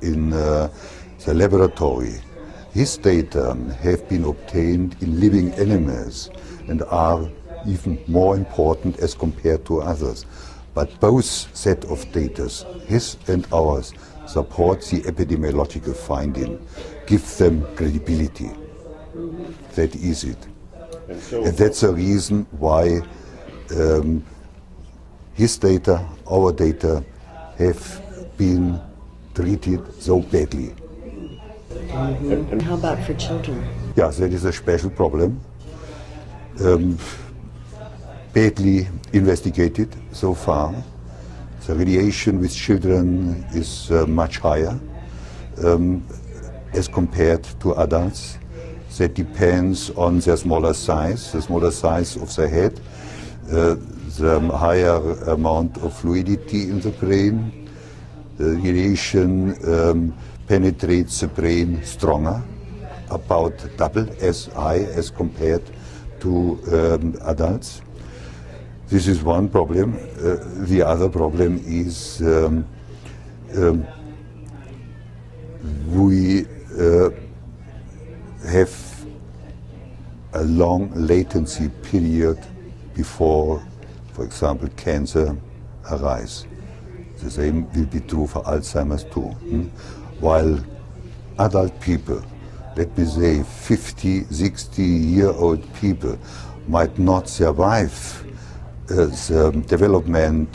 in the laboratory. His data have been obtained in living animals and are even more important as compared to others. But both set of data, his and ours, support the epidemiological finding, give them credibility. That is it. And that's the reason why his data, our data, have been treated so badly. And how about for children? Yeah, that is a special problem. Badly investigated so far. The radiation with children is much higher as compared to adults. That depends on their smaller size, the smaller size of the head, the higher amount of fluidity in the brain. The radiation penetrates the brain stronger, about double as high as compared to adults. This is one problem. The other problem is we have a long latency period before, for example, cancer arises. The same will be true for Alzheimer's too. While adult people, let me say 50, 60-year-old people, might not survive the development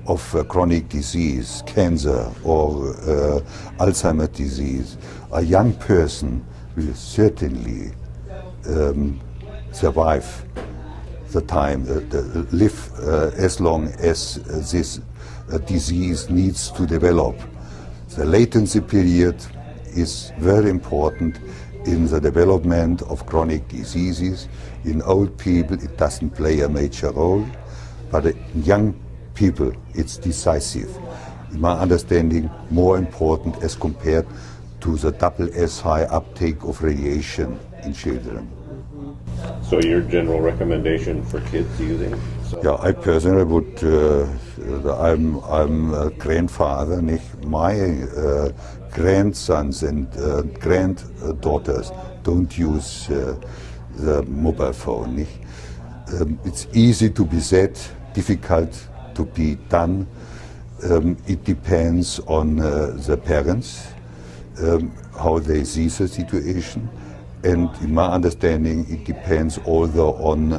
of chronic disease, cancer or Alzheimer's disease, a young person will certainly survive the time, live as long as this disease needs to develop. The latency period is very important in the development of chronic diseases. In old people it doesn't play a major role, but in young people it's decisive. In my understanding, more important as compared to the double as high uptake of radiation in children. So your general recommendation for kids using? Yeah, I personally would, I'm a grandfather, my grandsons and granddaughters don't use the mobile phone. It's easy to be said, difficult to be done. It depends on the parents, how they see the situation. And in my understanding, it depends also on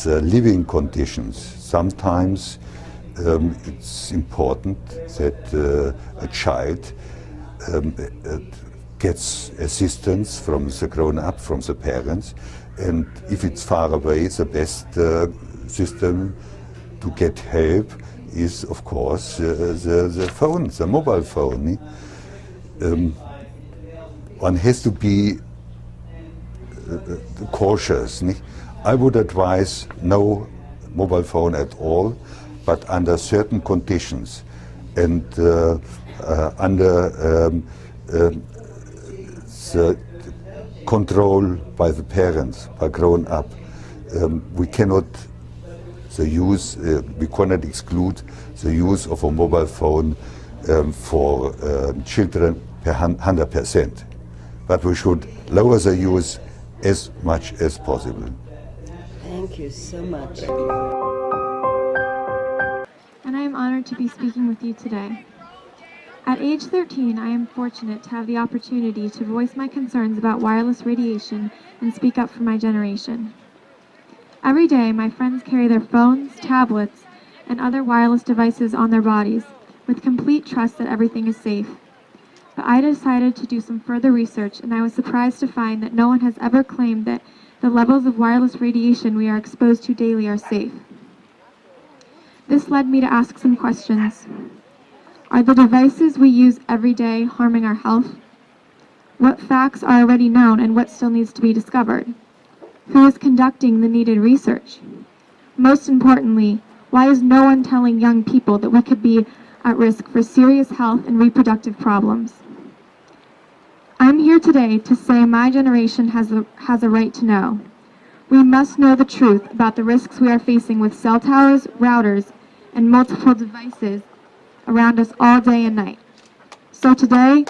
the living conditions. Sometimes it's important that a child gets assistance from the grown-up, from the parents, and if it's far away, the best system to get help is, of course, the phone, the mobile phone. One has to be cautious. I would advise no mobile phone at all, but under certain conditions and under the control by the parents, by grown up. We cannot exclude the use of a mobile phone for children 100%. But we should lower the use as much as possible. Thank you so much. And I am honored to be speaking with you today. At age 13, I am fortunate to have the opportunity to voice my concerns about wireless radiation and speak up for my generation. Every day, my friends carry their phones, tablets, and other wireless devices on their bodies, with complete trust that everything is safe. But I decided to do some further research, and I was surprised to find that no one has ever claimed that the levels of wireless radiation we are exposed to daily are safe. This led me to ask some questions. Are the devices we use every day harming our health? What facts are already known and what still needs to be discovered? Who is conducting the needed research? Most importantly, why is no one telling young people that we could be at risk for serious health and reproductive problems? I'm here today to say my generation has a right to know. We must know the truth about the risks we are facing with cell towers, routers, and multiple devices around us all day and night. So today,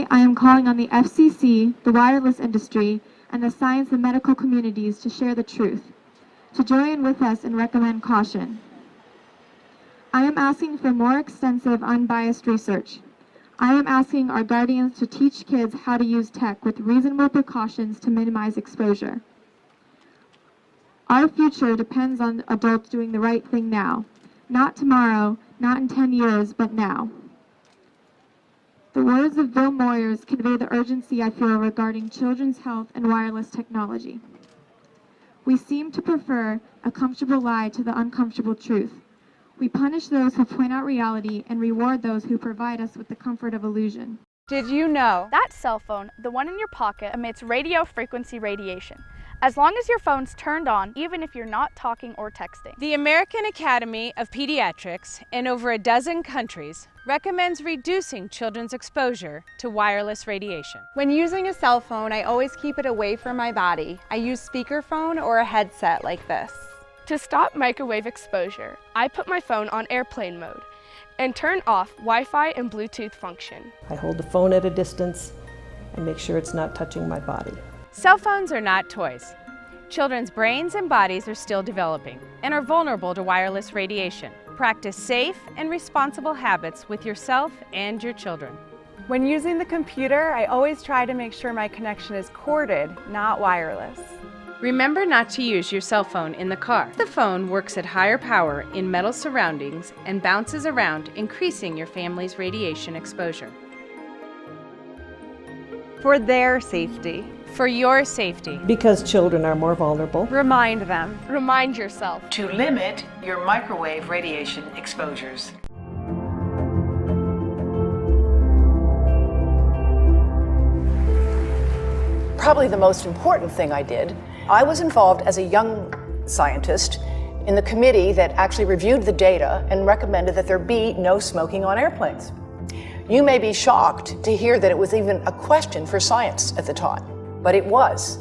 I am calling on the FCC, the wireless industry, and the science and medical communities to share the truth, to join with us and recommend caution. I am asking for more extensive, unbiased research. I am asking our guardians to teach kids how to use tech with reasonable precautions to minimize exposure. Our future depends on adults doing the right thing now. Not tomorrow, not in 10 years, but now. The words of Bill Moyers convey the urgency I feel regarding children's health and wireless technology. We seem to prefer a comfortable lie to the uncomfortable truth. We punish those who point out reality and reward those who provide us with the comfort of illusion. Did you know that cell phone, the one in your pocket, emits radio frequency radiation? As long as your phone's turned on, even if you're not talking or texting. The American Academy of Pediatrics in over a dozen countries recommends reducing children's exposure to wireless radiation. When using a cell phone, I always keep it away from my body. I use speakerphone or a headset like this. To stop microwave exposure, I put my phone on airplane mode and turn off Wi-Fi and Bluetooth function. I hold the phone at a distance and make sure it's not touching my body. Cell phones are not toys. Children's brains and bodies are still developing and are vulnerable to wireless radiation. Practice safe and responsible habits with yourself and your children. When using the computer, I always try to make sure my connection is corded, not wireless. Remember not to use your cell phone in the car. The phone works at higher power in metal surroundings and bounces around, increasing your family's radiation exposure. For their safety. For your safety. Because children are more vulnerable. Remind them. Remind yourself. To limit your microwave radiation exposures. Probably the most important thing I did, I was involved as a young scientist in the committee that actually reviewed the data and recommended that there be no smoking on airplanes. You may be shocked to hear that it was even a question for science at the time, but it was.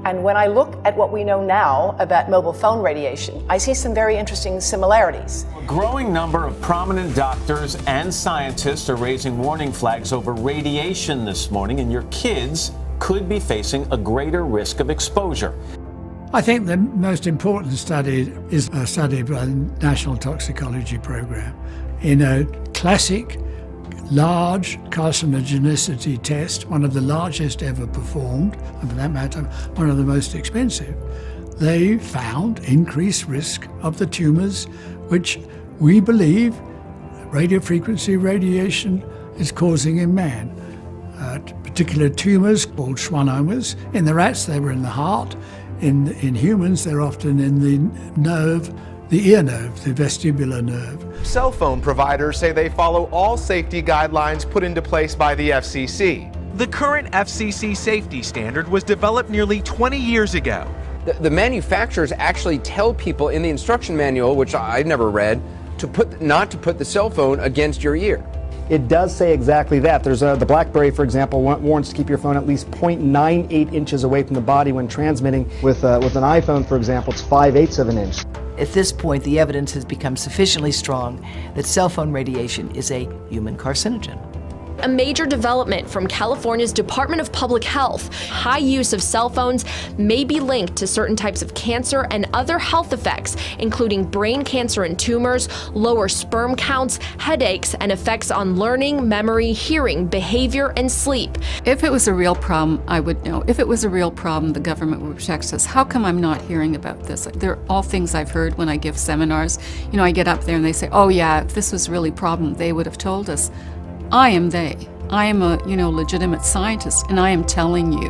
And when I look at what we know now about mobile phone radiation, I see some very interesting similarities. A growing number of prominent doctors and scientists are raising warning flags over radiation this morning, and your kids could be facing a greater risk of exposure. I think the most important study is a study by the National Toxicology Program in a classic large carcinogenicity test, one of the largest ever performed, and for that matter, one of the most expensive. They found increased risk of the tumors which we believe radiofrequency radiation is causing in man. Particular tumors called schwannomas. In the rats, they were in the heart. In humans, they're often in the nerve, the ear nerve, the vestibular nerve. Cell phone providers say they follow all safety guidelines put into place by the FCC. The current FCC safety standard was developed nearly 20 years ago. The manufacturers actually tell people in the instruction manual, which I've never read, not to put the cell phone against your ear. it does say exactly that. There's the BlackBerry, for example, warns to keep your phone at least 0.98 inches away from the body when transmitting. With an iPhone, for example, it's 5/8 of an inch. At this point, the evidence has become sufficiently strong that cell phone radiation is a human carcinogen. A major development from California's Department of Public Health. High use of cell phones may be linked to certain types of cancer and other health effects, including brain cancer and tumors, lower sperm counts, headaches, and effects on learning, memory, hearing, behavior, and sleep. If it was a real problem, I would know. If it was a real problem, the government would protect us. How come I'm not hearing about this? They're all things I've heard when I give seminars. You know, I get up there and they say, oh yeah, if this was really a problem, they would have told us. I am they. I am a, legitimate scientist, and I am telling you.